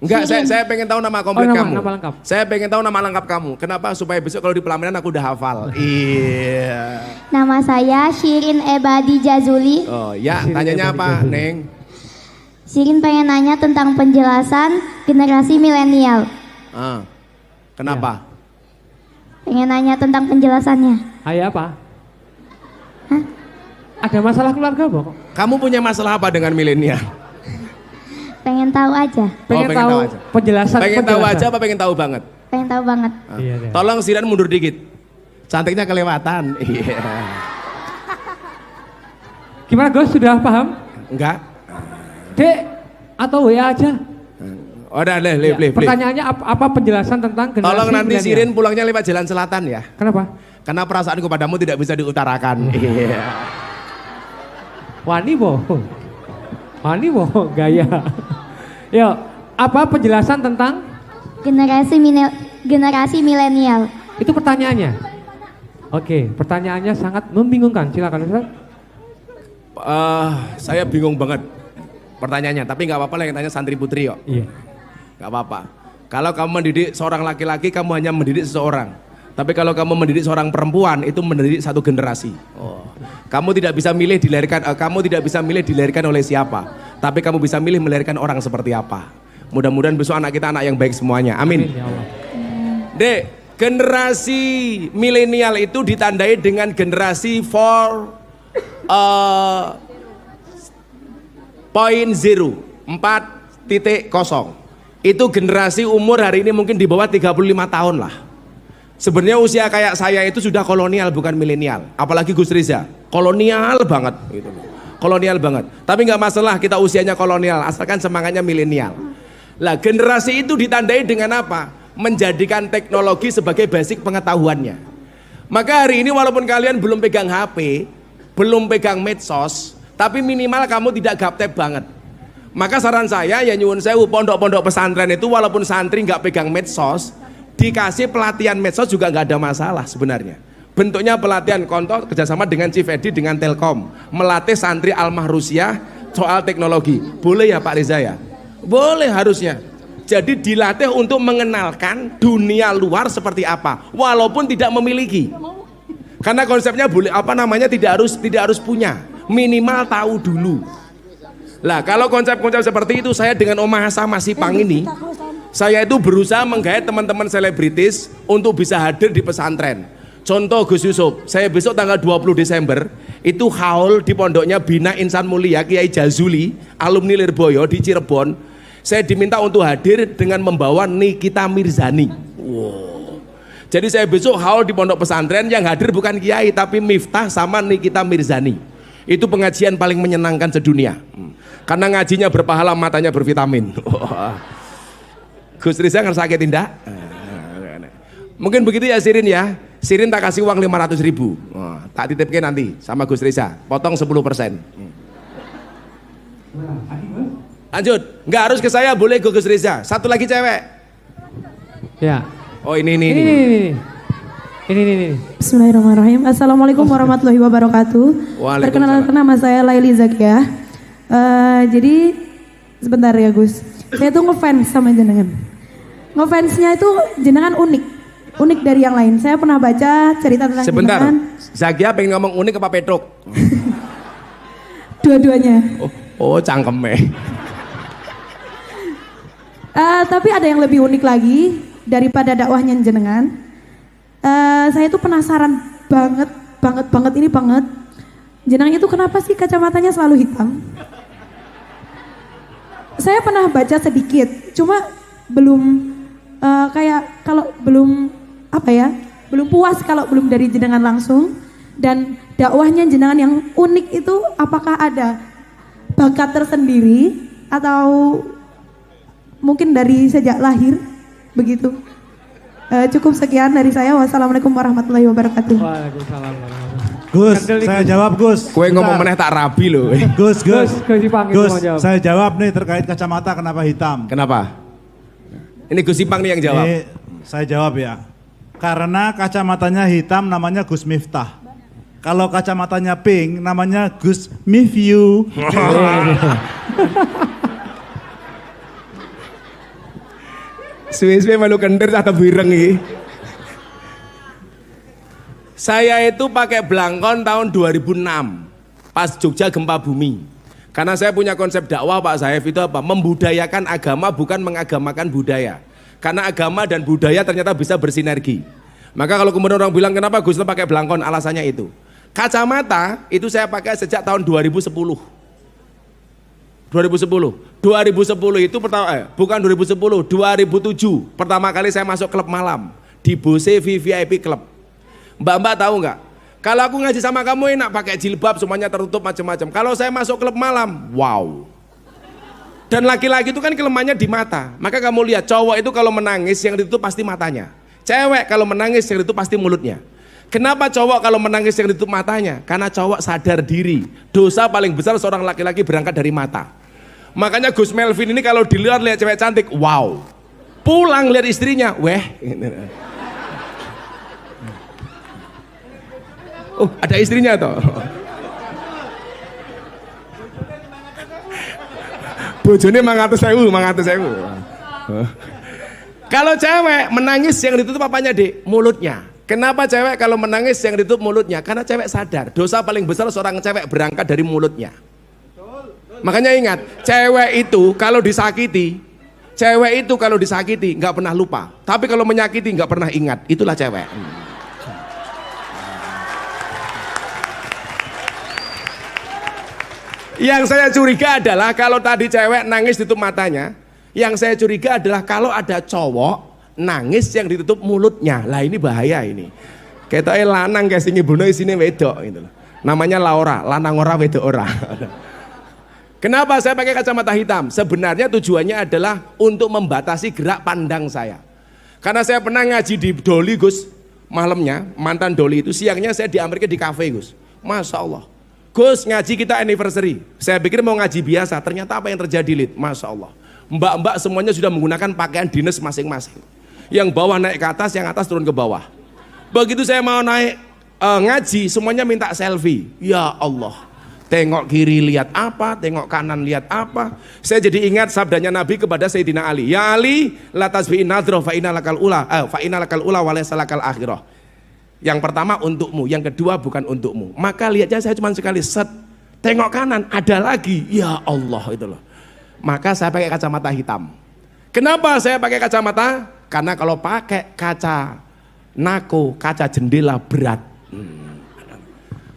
Enggak, saya pengen tahu nama komplit kamu. Nama lengkap. Saya pengen tahu nama lengkap kamu. Kenapa? Supaya besok kalau di pelaminan aku udah hafal. Iya. Nama saya Shirin Ebadi Jazuli. Oh ya, tanyanya apa, Neng? Shirin pengen nanya tentang penjelasan generasi milenial. Kenapa? Pengen nanya tentang penjelasannya. Ayah apa? Hah? Ada masalah keluarga, Bok? Kamu punya masalah apa dengan milenial? Pengen tahu aja. Pengen pengen tahu tahu aja. penjelasan. Pengen tahu aja apa pengen tahu banget? Pengen tahu banget. Iya. Tolong Siran mundur dikit. Cantiknya kelewatan. Iya. Gimana Gus, sudah paham? Enggak? Dek, atau WA aja? Udah, Ya, pertanyaannya apa penjelasan tentang generasi Tolong nanti milenial? Sirin pulangnya lewat jalan selatan ya. Kenapa? Karena perasaanku padamu tidak bisa diutarakan. Iya. Wani boh, gaya. Yo, apa penjelasan tentang generasi milenial? itu pertanyaannya? Oke, pertanyaannya sangat membingungkan. Silakan Ustaz. Saya bingung banget pertanyaannya, tapi nggak apa-apa lah yang tanya santri putri kok. Iya. Nggak apa-apa. Kalau kamu mendidik seorang laki-laki, kamu hanya mendidik seseorang. Tapi kalau kamu mendidik seorang perempuan, itu mendidik satu generasi. Kamu tidak bisa milih dilahirkan oleh siapa. Tapi kamu bisa milih melahirkan orang seperti apa. Mudah-mudahan besok anak kita anak yang baik semuanya. Amin. Dek, generasi milenial itu ditandai dengan generasi 4.0. Itu generasi umur hari ini mungkin di bawah 35 tahun lah. Sebenarnya usia kayak saya itu sudah kolonial bukan milenial. Apalagi Gus Riza, kolonial banget gitu. Kolonial banget. Tapi nggak masalah kita usianya kolonial, asalkan semangatnya milenial. Lah generasi itu ditandai dengan apa? Menjadikan teknologi sebagai basic pengetahuannya. Maka hari ini walaupun kalian belum pegang HP, belum pegang medsos, tapi minimal kamu tidak gaptep banget. Maka saran saya ya nyuwun sewu, pondok-pondok pesantren itu walaupun santri nggak pegang medsos, dikasih pelatihan medsos juga nggak ada masalah sebenarnya. Bentuknya pelatihan kontor kerjasama dengan Chief Edi dengan Telkom, melatih santri Al-Mahrusyah soal teknologi. Boleh ya Pak Reza ya? Boleh harusnya. Jadi dilatih untuk mengenalkan dunia luar seperti apa, walaupun tidak memiliki. Karena konsepnya boleh tidak harus punya, minimal tahu dulu. Lah kalau konsep-konsep seperti itu, saya dengan Om Mahasa Masipang ini, saya itu berusaha menggait teman-teman selebritis untuk bisa hadir di pesantren. Contoh Gus Yusuf, saya besok tanggal 20 Desember itu haul di pondoknya Bina Insan Mulia Kiai Jazuli, alumni Lirboyo di Cirebon. Saya diminta untuk hadir dengan membawa Nikita Mirzani. Wow. Jadi saya besok haul di pondok pesantren, yang hadir bukan Kiai tapi Miftah sama Nikita Mirzani. Itu pengajian paling menyenangkan sedunia. Karena ngajinya berpahala, matanya bervitamin. Gus Riza ngersake tindak. Mungkin begitu ya Sirin ya. Sirin tak kasih uang 500.000. Tak titipkan nanti sama Gus Riza. Potong 10%. Lanjut. Nggak harus ke saya, boleh ke Gus Riza. Satu lagi cewek. Ya. Oh ini. Bismillahirrahmanirrahim. Assalamualaikum warahmatullahi wabarakatuh. Perkenalkan nama saya Laili Zakia. Jadi sebentar ya Gus. Saya tuh ngefans sama jenengan. Ngefansnya itu jenengan unik dari yang lain. Saya pernah baca cerita tentang sebentar. jenengan. Zakia pengen ngomong unik apa Petruk? Dua-duanya. Oh cangkeme. Tapi ada yang lebih unik lagi daripada dakwahnya jenengan. Saya tuh penasaran banget ini. Jenengan itu kenapa sih kacamatanya selalu hitam? Saya pernah baca sedikit, cuma belum belum puas kalau belum dari jenengan langsung. Dan dakwahnya jenengan yang unik itu apakah ada bakat tersendiri atau mungkin dari sejak lahir begitu? Cukup sekian dari saya. Wassalamualaikum warahmatullahi wabarakatuh. Waalaikumsalam. Gus, saya jawab Gus. Kue ngomong meneh tak rabi loh. Gus, Gus, saya jawab nih terkait kacamata kenapa hitam. Kenapa? Ini Gus Ipang nih yang jawab. Ini saya jawab ya. Karena kacamatanya hitam namanya Gus Miftah. Kalau kacamatanya pink namanya Gus Mifyu. Suwe-suwe malu kender atau bireng ini. Saya itu pakai belangkon tahun 2006 pas Jogja gempa bumi. Karena saya punya konsep dakwah Pak Saif itu apa? Membudayakan agama bukan mengagamakan budaya. Karena agama dan budaya ternyata bisa bersinergi. Maka kalau kemudian orang bilang kenapa Gus pakai belangkon, alasannya itu. Kacamata itu saya pakai sejak tahun 2010. 2010 itu pertama, bukan 2010, 2007 pertama kali saya masuk klub malam di Bose VIP Club. Mbak tahu nggak? Kalau aku ngaji sama kamu enak pakai jilbab semuanya tertutup macam-macam. Kalau saya masuk klub malam, wow. Dan laki-laki itu kan kelemahannya di mata. Maka kamu lihat cowok itu kalau menangis yang ditutup pasti matanya. Cewek kalau menangis yang ditutup pasti mulutnya. Kenapa cowok kalau menangis yang ditutup matanya? Karena cowok sadar diri. Dosa paling besar seorang laki-laki berangkat dari mata. Makanya Gus Melvin ini kalau dilihat lihat cewek cantik, wow. Pulang lihat istrinya, weh. Oh, ada istrinya toh. Bojone 500.000. Kalau cewek menangis yang ditutup apanya, Dik? Mulutnya. Kenapa cewek kalau menangis yang ditutup mulutnya? Karena cewek sadar dosa paling besar seorang cewek berangkat dari mulutnya. Makanya ingat, cewek itu kalau disakiti nggak pernah lupa. Tapi kalau menyakiti nggak pernah ingat. Itulah cewek. Yang saya curiga adalah kalau tadi cewek nangis ditutup matanya, yang saya curiga adalah kalau ada cowok nangis yang ditutup mulutnya. Lah ini bahaya ini. Ketoke lanang guys sing ibune isine wedok gitu loh. Namanya Laura, lanang ora wedok ora. Kenapa saya pakai kacamata hitam? Sebenarnya tujuannya adalah untuk membatasi gerak pandang saya. Karena saya pernah ngaji di Doli Gus, malamnya mantan Doli itu, siangnya saya di Amerika di kafe Gus. Masya Allah. Gus ngaji kita anniversary. Saya pikir mau ngaji biasa, ternyata apa yang terjadi Lid? Masya Allah. Mbak-mbak semuanya sudah menggunakan pakaian dinas masing-masing. Yang bawah naik ke atas, yang atas turun ke bawah. Begitu saya mau naik ngaji, semuanya minta selfie. Ya Allah. Tengok kiri lihat apa, tengok kanan lihat apa. Saya jadi ingat sabdanya Nabi kepada Sayyidina Ali. Ya Ali, la tasbi'in nadroh fa inalakal ula wa laysa lakal akhirah. Yang pertama untukmu, yang kedua bukan untukmu. Maka lihatnya saya cuma sekali set. Tengok kanan, ada lagi. Ya Allah itu loh. Maka saya pakai kacamata hitam. Kenapa saya pakai kacamata? Karena kalau pakai kaca nako, kaca jendela berat.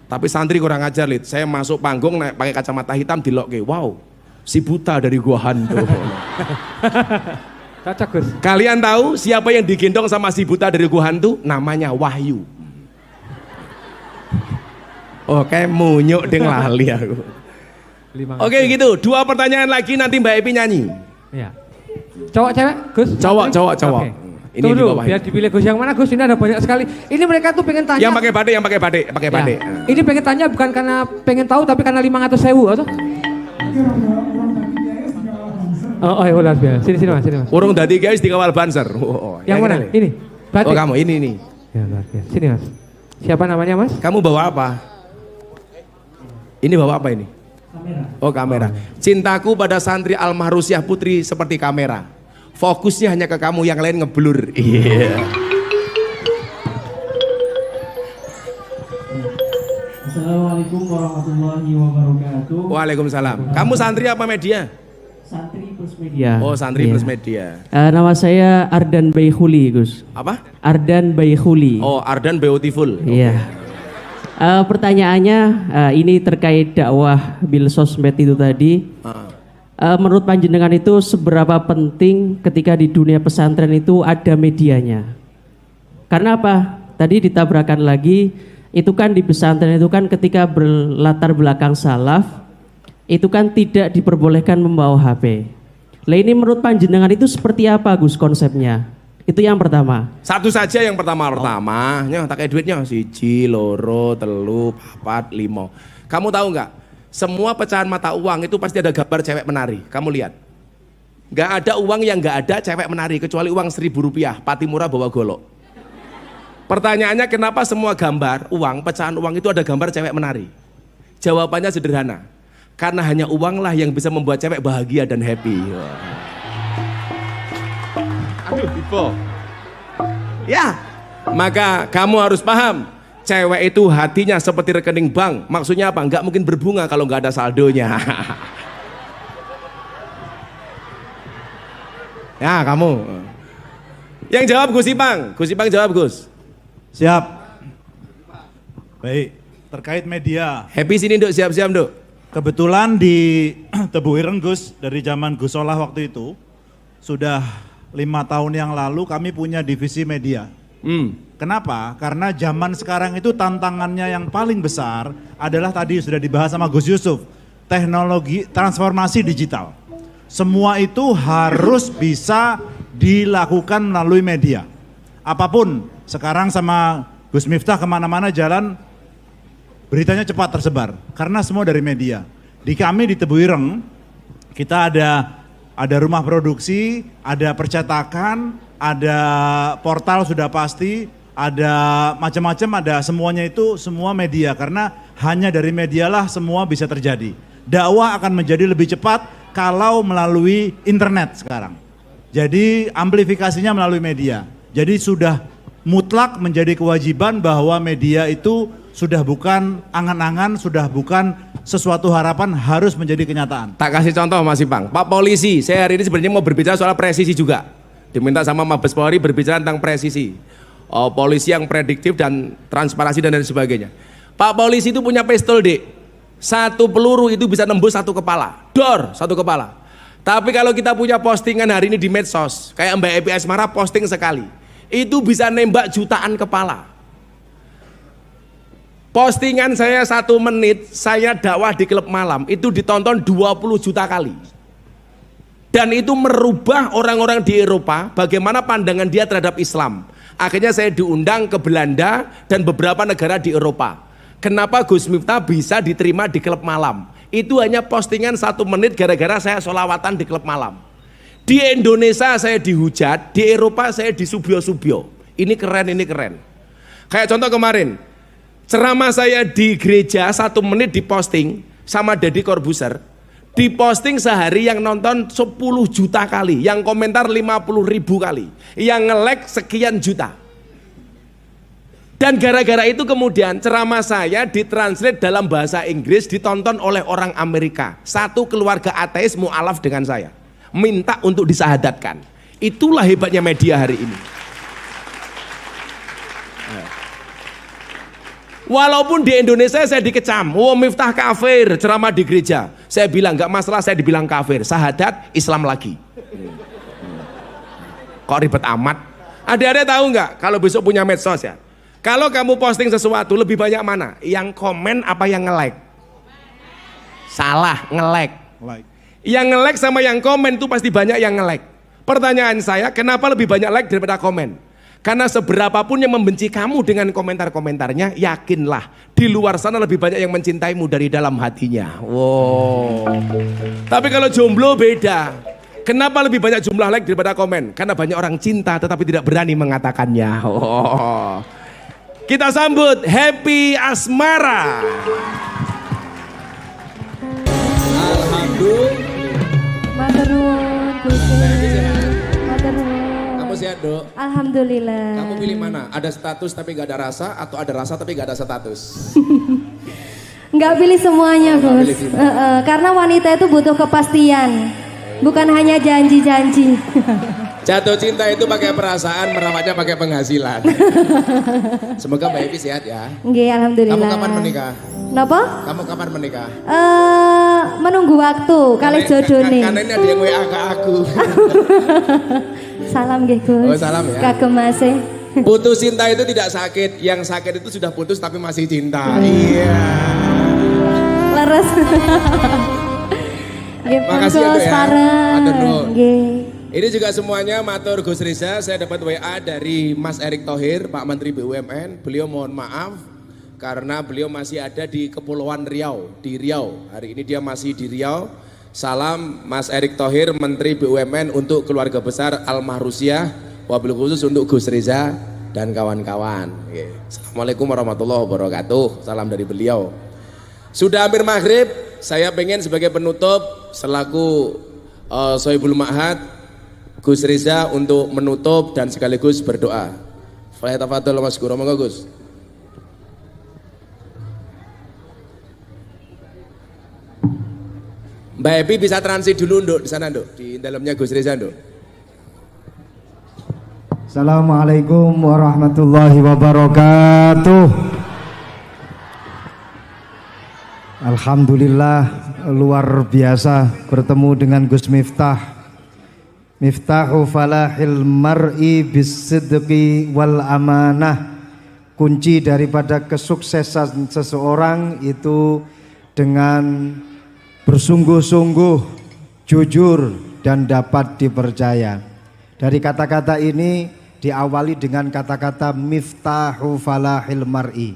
Tapi santri kurang ajar Lid. Saya masuk panggung naik pakai kacamata hitam dilokke. Wow, si buta dari gua hantu. Cocok Gus. Kalian tahu siapa yang digendong sama si buta dari gua hantu? Namanya Wahyu. Oke, munyuk deng lali aku. Oke gitu, 2 pertanyaan lagi nanti Mbak Epi nyanyi. Iya. Cowok cewek Gus? Cowok. Oke. Ini Tunggu di dulu, bawah. biar dipilih Gus yang mana Gus, ini ada banyak sekali. Ini mereka tuh pengen tanya. Yang pakai batik. Ya. Ini pengen tanya bukan karena pengen tahu tapi karena 500.000 atau? Oh, luar biasa. Sini Mas. Urung dadi guys dikawal banser. Yang mana? Ini. Batik. Oh kamu ini. Ya luar biasa. Sini Mas. Siapa namanya Mas? Kamu bawa apa? Ini bawa apa ini? Oh kamera. Cintaku pada santri Almahrusyah Putri seperti kamera. Fokusnya hanya ke kamu, yang lain ngeblur. Iya. Assalamualaikum warahmatullahi wabarakatuh. Waalaikumsalam. Kamu santri apa media? Santri plus media. Oh santri plus media. Nama saya Ardan Bayhuli Gus. Apa? Ardan Bayhuli. Oh Ardan Beautiful. Iya. Pertanyaannya ini terkait dakwah bil sosmed itu tadi. Menurut panjenengan itu seberapa penting ketika di dunia pesantren itu ada medianya? Karena apa? Tadi ditabrakan lagi, itu kan di pesantren itu kan ketika berlatar belakang salaf, itu kan tidak diperbolehkan membawa HP. Lah ini menurut panjenengan itu seperti apa Gus konsepnya? Itu yang pertama. Satu saja yang pertama. Tak kayak duitnya 1, 2, 3, 4, 5. Kamu tahu nggak? Semua pecahan mata uang itu pasti ada gambar cewek menari. Kamu lihat. Nggak ada uang yang nggak ada cewek menari kecuali uang Rp1.000, Patimura bawa golok. Pertanyaannya kenapa semua gambar uang, pecahan uang itu ada gambar cewek menari? Jawabannya sederhana. Karena hanya uanglah yang bisa membuat cewek bahagia dan happy. Aduh, Ipo. Ya, maka kamu harus paham, cewek itu hatinya seperti rekening bank. Maksudnya apa? Nggak mungkin berbunga kalau nggak ada saldonya. Ya, kamu. Yang jawab Gus Ipang. Gus Ipang jawab Gus. Siap. Baik, terkait media. Happy sini Nduk, siap-siap Nduk. Kebetulan di Tebu Ireng Gus, dari zaman Gus Solah waktu itu, sudah 5 tahun yang lalu kami punya divisi media. Kenapa? Karena zaman sekarang itu tantangannya yang paling besar adalah tadi sudah dibahas sama Gus Yusuf, teknologi transformasi digital. Semua itu harus bisa dilakukan melalui media. Apapun, sekarang sama Gus Miftah kemana-mana jalan, beritanya cepat tersebar karena semua dari media. Di kami di Tebu Ireng kita ada rumah produksi, ada percetakan, ada portal sudah pasti, ada macam-macam, ada semuanya itu semua media karena hanya dari medialah semua bisa terjadi. Dakwah akan menjadi lebih cepat kalau melalui internet sekarang. Jadi amplifikasinya melalui media. Jadi sudah mutlak menjadi kewajiban bahwa media itu sudah bukan angan-angan, sudah bukan sesuatu harapan, harus menjadi kenyataan. Tak kasih contoh Mas Ipang, Pak Polisi, saya hari ini sebenarnya mau berbicara soal presisi juga. Diminta sama Mabes Polri berbicara tentang presisi. Polisi yang prediktif dan transparansi dan lain sebagainya. Pak Polisi itu punya pistol, Dek. Satu peluru itu bisa nembus satu kepala. Dor, satu kepala. Tapi kalau kita punya postingan hari ini di medsos, kayak Mbak Epi Asmara posting sekali, itu bisa nembak jutaan kepala. Postingan saya 1 menit, saya dakwah di klub malam, itu ditonton 20 juta kali. Dan itu merubah orang-orang di Eropa, bagaimana pandangan dia terhadap Islam. Akhirnya saya diundang ke Belanda dan beberapa negara di Eropa. Kenapa Gus Miftah bisa diterima di klub malam? Itu hanya postingan 1 menit gara-gara saya sholawatan di klub malam. Di Indonesia saya dihujat, di Eropa saya disubyo-subyo. Ini keren, ini keren. Kayak contoh kemarin, ceramah saya di gereja 1 menit diposting sama Deddy Corbuzier. Diposting sehari yang nonton 10 juta kali, yang komentar 50.000 kali, yang nge-like sekian juta. Dan gara-gara itu kemudian ceramah saya ditranslate dalam bahasa Inggris, ditonton oleh orang Amerika. Satu keluarga ateis mu'alaf dengan saya, minta untuk disahadatkan. Itulah hebatnya media hari ini. Walaupun di Indonesia saya dikecam, Miftah kafir ceramah di gereja. Saya bilang nggak masalah, saya dibilang kafir, sahadat Islam lagi. Kok ribet amat? Adik-adik tahu nggak kalau besok punya medsos ya? Kalau kamu posting sesuatu lebih banyak mana? Yang komen apa yang nge-like? Salah, nge-like. Yang nge-like sama yang komen itu pasti banyak yang nge-like. Pertanyaan saya, kenapa lebih banyak like daripada komen? Karena seberapapun yang membenci kamu dengan komentar-komentarnya, yakinlah di luar sana lebih banyak yang mencintaimu dari dalam hatinya. Wow. Tapi kalau jomblo beda. Kenapa lebih banyak jumlah like daripada komen? Karena banyak orang cinta tetapi tidak berani mengatakannya. Oh. Kita sambut Happy Asmara. Alhamdulillah. Matur nuwun, Gusti. Matur nuwun. Kamu sehat, Dok? Alhamdulillah. Kamu pilih mana? Ada status tapi gak ada rasa, atau ada rasa tapi gak ada status? Enggak pilih semuanya, Gus. Karena wanita itu butuh kepastian, bukan hanya janji-janji. Jatuh cinta itu pakai perasaan, merawatnya pakai penghasilan. Semoga Mbak Evi sehat ya. Nggih, alhamdulillah. Kamu kapan menikah? Napa? Kamu kapan menikah? Menunggu waktu kali jodoh nih. Karena ini ada yang WA ke aku. Salam nggih, Gus. Oh, salam ya. Kagem Mas. Putus cinta itu tidak sakit, yang sakit itu sudah putus tapi masih cinta. Iya. Leres. Nggih, makasih ya, Dok ya. Matur nuwun. Nggih. Ini juga semuanya matur Gus Riza. Saya dapat WA dari Mas Erick Thohir, Pak Menteri BUMN. Beliau mohon maaf karena beliau masih ada di Kepulauan Riau, di Riau. Hari ini dia masih di Riau. Salam Mas Erick Thohir, Menteri BUMN untuk keluarga besar Almahrusiah, wabil khusus untuk Gus Riza dan kawan-kawan. Assalamualaikum warahmatullahi wabarakatuh. Salam dari beliau. Sudah hampir maghrib, saya pengen sebagai penutup selaku Sohibul Ma'had Gus Riza untuk menutup dan sekaligus berdoa. Falyatafadhal Maskur, monggo Gus. Mbak Epi bisa transit dulu Nduk di sana Nduk, di dalamnya Gus Riza Nduk. Assalamualaikum warahmatullahi wabarakatuh. Alhamdulillah, luar biasa bertemu dengan Gus Miftah. Miftahu falahil mar'i bisidqi wal amanah. Kunci daripada kesuksesan seseorang itu dengan bersungguh-sungguh, jujur dan dapat dipercaya. Dari kata-kata ini diawali dengan kata-kata miftahu falahil mar'i.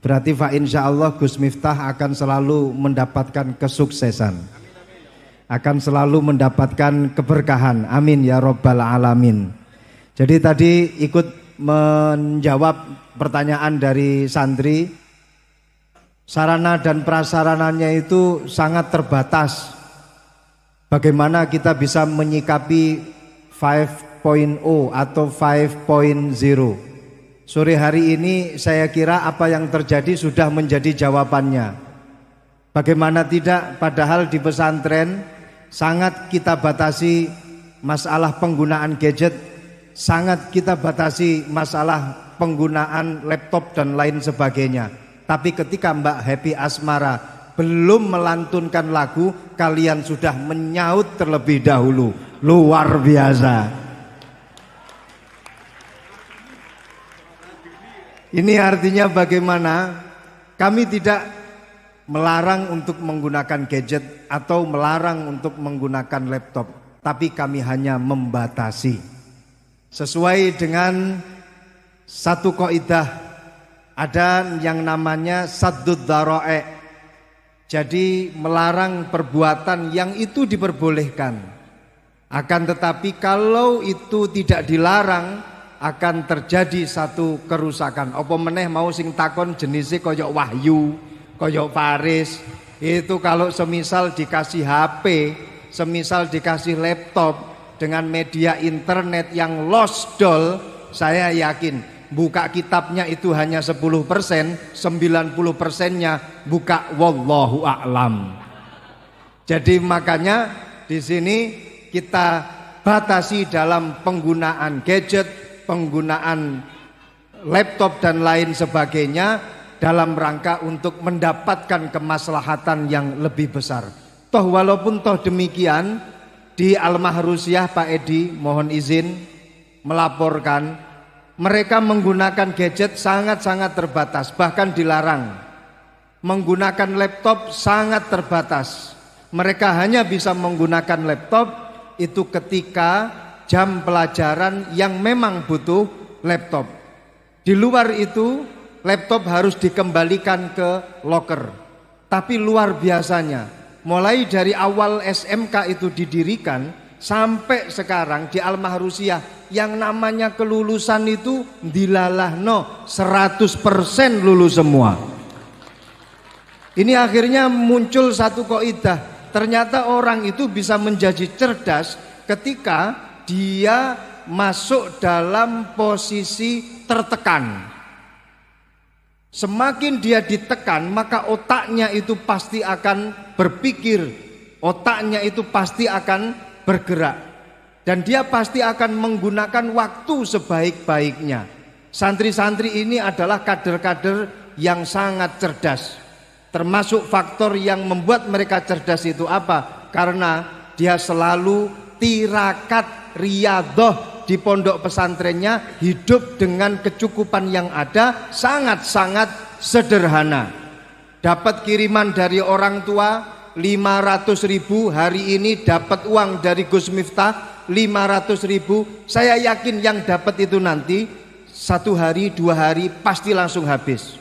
Berarti fa insyaallah Gus Miftah akan selalu mendapatkan kesuksesan. Akan selalu mendapatkan keberkahan. Amin ya Rabbal Alamin. Jadi tadi ikut menjawab pertanyaan dari santri. Sarana dan prasarananya itu sangat terbatas. Bagaimana kita bisa menyikapi 5.0 atau 5.0. Sore hari ini saya kira apa yang terjadi sudah menjadi jawabannya. Bagaimana tidak, padahal di pesantren sangat kita batasi masalah penggunaan gadget, sangat kita batasi masalah penggunaan laptop dan lain sebagainya. Tapi ketika Mbak Happy Asmara belum melantunkan lagu, kalian sudah menyaut terlebih dahulu. Luar biasa. Ini artinya bagaimana kami tidak melarang untuk menggunakan gadget atau melarang untuk menggunakan laptop, tapi kami hanya membatasi sesuai dengan satu kaidah, ada yang namanya saddud dzara'i'. Jadi melarang perbuatan yang itu diperbolehkan. Akan tetapi kalau itu tidak dilarang akan terjadi satu kerusakan. Apa meneh mau sing takon jenisnya koyok Wahyu, koyok Faris. Itu kalau semisal dikasih HP, semisal dikasih laptop dengan media internet yang losdol, saya yakin buka kitabnya itu hanya 10%, 90%-nya buka wallahu a'lam. Jadi makanya di sini kita batasi dalam penggunaan gadget, penggunaan laptop dan lain sebagainya dalam rangka untuk mendapatkan kemaslahatan yang lebih besar. Toh walaupun toh demikian, di Al-Mahrusyah Pak Edi mohon izin melaporkan mereka menggunakan gadget sangat-sangat terbatas, bahkan dilarang. Menggunakan laptop sangat terbatas. Mereka hanya bisa menggunakan laptop itu ketika jam pelajaran yang memang butuh laptop. Di luar itu laptop harus dikembalikan ke loker. Tapi luar biasanya, mulai dari awal SMK itu didirikan sampai sekarang di Al-Mahrusyah yang namanya kelulusan itu dilalahno 100% lulus semua. Ini akhirnya muncul satu kaidah, ternyata orang itu bisa menjadi cerdas ketika dia masuk dalam posisi tertekan. Semakin dia ditekan, maka otaknya itu pasti akan berpikir, otaknya itu pasti akan bergerak, dan dia pasti akan menggunakan waktu sebaik-baiknya. Santri-santri ini adalah kader-kader yang sangat cerdas. Termasuk faktor yang membuat mereka cerdas itu apa? Karena dia selalu tirakat riyadhah di pondok pesantrennya, hidup dengan kecukupan yang ada, sangat-sangat sederhana. Dapat kiriman dari orang tua 500.000, hari ini dapat uang dari Gus Miftah 500.000. Saya yakin yang dapat itu nanti 1 hari 2 hari pasti langsung habis.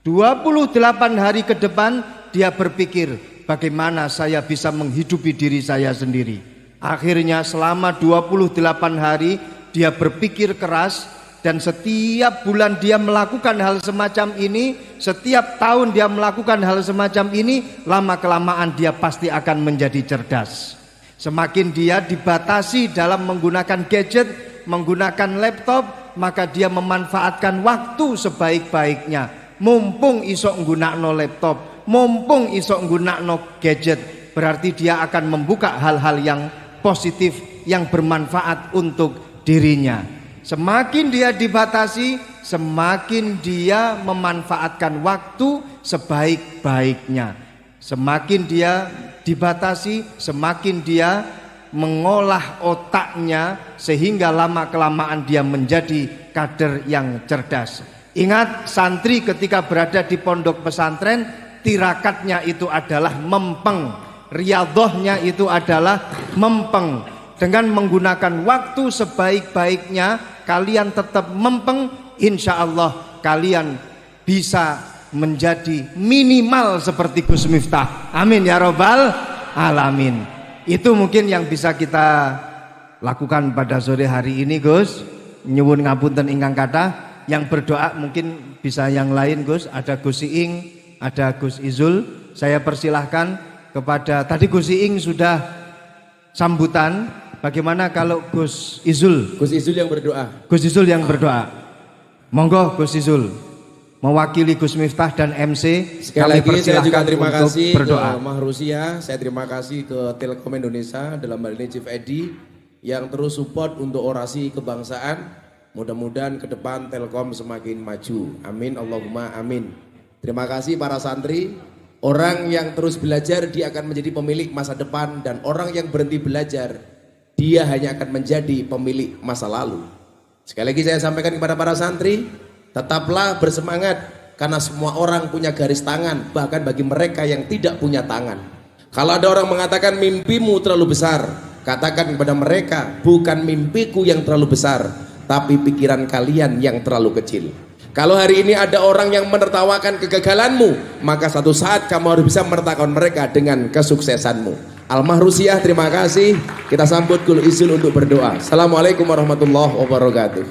28 hari ke depan dia berpikir, bagaimana saya bisa menghidupi diri saya sendiri. Akhirnya selama 28 hari dia berpikir keras, dan setiap bulan dia melakukan hal semacam ini, setiap tahun dia melakukan hal semacam ini, lama-kelamaan dia pasti akan menjadi cerdas. Semakin dia dibatasi dalam menggunakan gadget, menggunakan laptop, maka dia memanfaatkan waktu sebaik-baiknya. Mumpung iso nggunakno laptop, mumpung iso nggunakno gadget, berarti dia akan membuka hal-hal yang positif yang bermanfaat untuk dirinya. Semakin dia dibatasi, semakin dia memanfaatkan waktu sebaik-baiknya. Semakin dia dibatasi, semakin dia mengolah otaknya, sehingga lama-kelamaan dia menjadi kader yang cerdas. Ingat, santri ketika berada di pondok pesantren, tirakatnya itu adalah mempeng. Riyadhahnya itu adalah mempeng. Dengan menggunakan waktu sebaik-baiknya, kalian tetap mempeng, insya Allah kalian bisa menjadi minimal seperti Gus Miftah. Amin ya robbal alamin. Itu mungkin yang bisa kita lakukan pada sore hari ini, Gus. Nyuwun ngapunten ingkang kathah. Yang berdoa mungkin bisa yang lain, Gus. Ada Gus Iing, ada Gus Izul. Saya persilahkan kepada, tadi Gus Iing sudah sambutan, bagaimana kalau Gus Izul? Gus Izul yang berdoa. Gus Izul yang berdoa. Monggo Gus Izul mewakili Gus Miftah dan MC. Sekali lagi saya juga terima kasih berdoa. ke Mahrusia, saya terima kasih ke Telkom Indonesia dalam hal ini Chief Edi yang terus support untuk orasi kebangsaan. Mudah-mudahan ke depan Telkom semakin maju. Amin, Allahumma amin. Terima kasih para santri. Orang yang terus belajar dia akan menjadi pemilik masa depan, dan orang yang berhenti belajar dia hanya akan menjadi pemilik masa lalu. Sekali lagi saya sampaikan kepada para santri, tetaplah bersemangat karena semua orang punya garis tangan, bahkan bagi mereka yang tidak punya tangan. Kalau ada orang mengatakan mimpimu terlalu besar, katakan kepada mereka, bukan mimpiku yang terlalu besar, tapi pikiran kalian yang terlalu kecil. Kalau hari ini ada orang yang menertawakan kegagalanmu, maka satu saat kamu harus bisa menertawakan mereka dengan kesuksesanmu. Al-Mahrusiah, terima kasih. Kita sambut Gus Izul untuk berdoa. Assalamualaikum warahmatullahi wabarakatuh.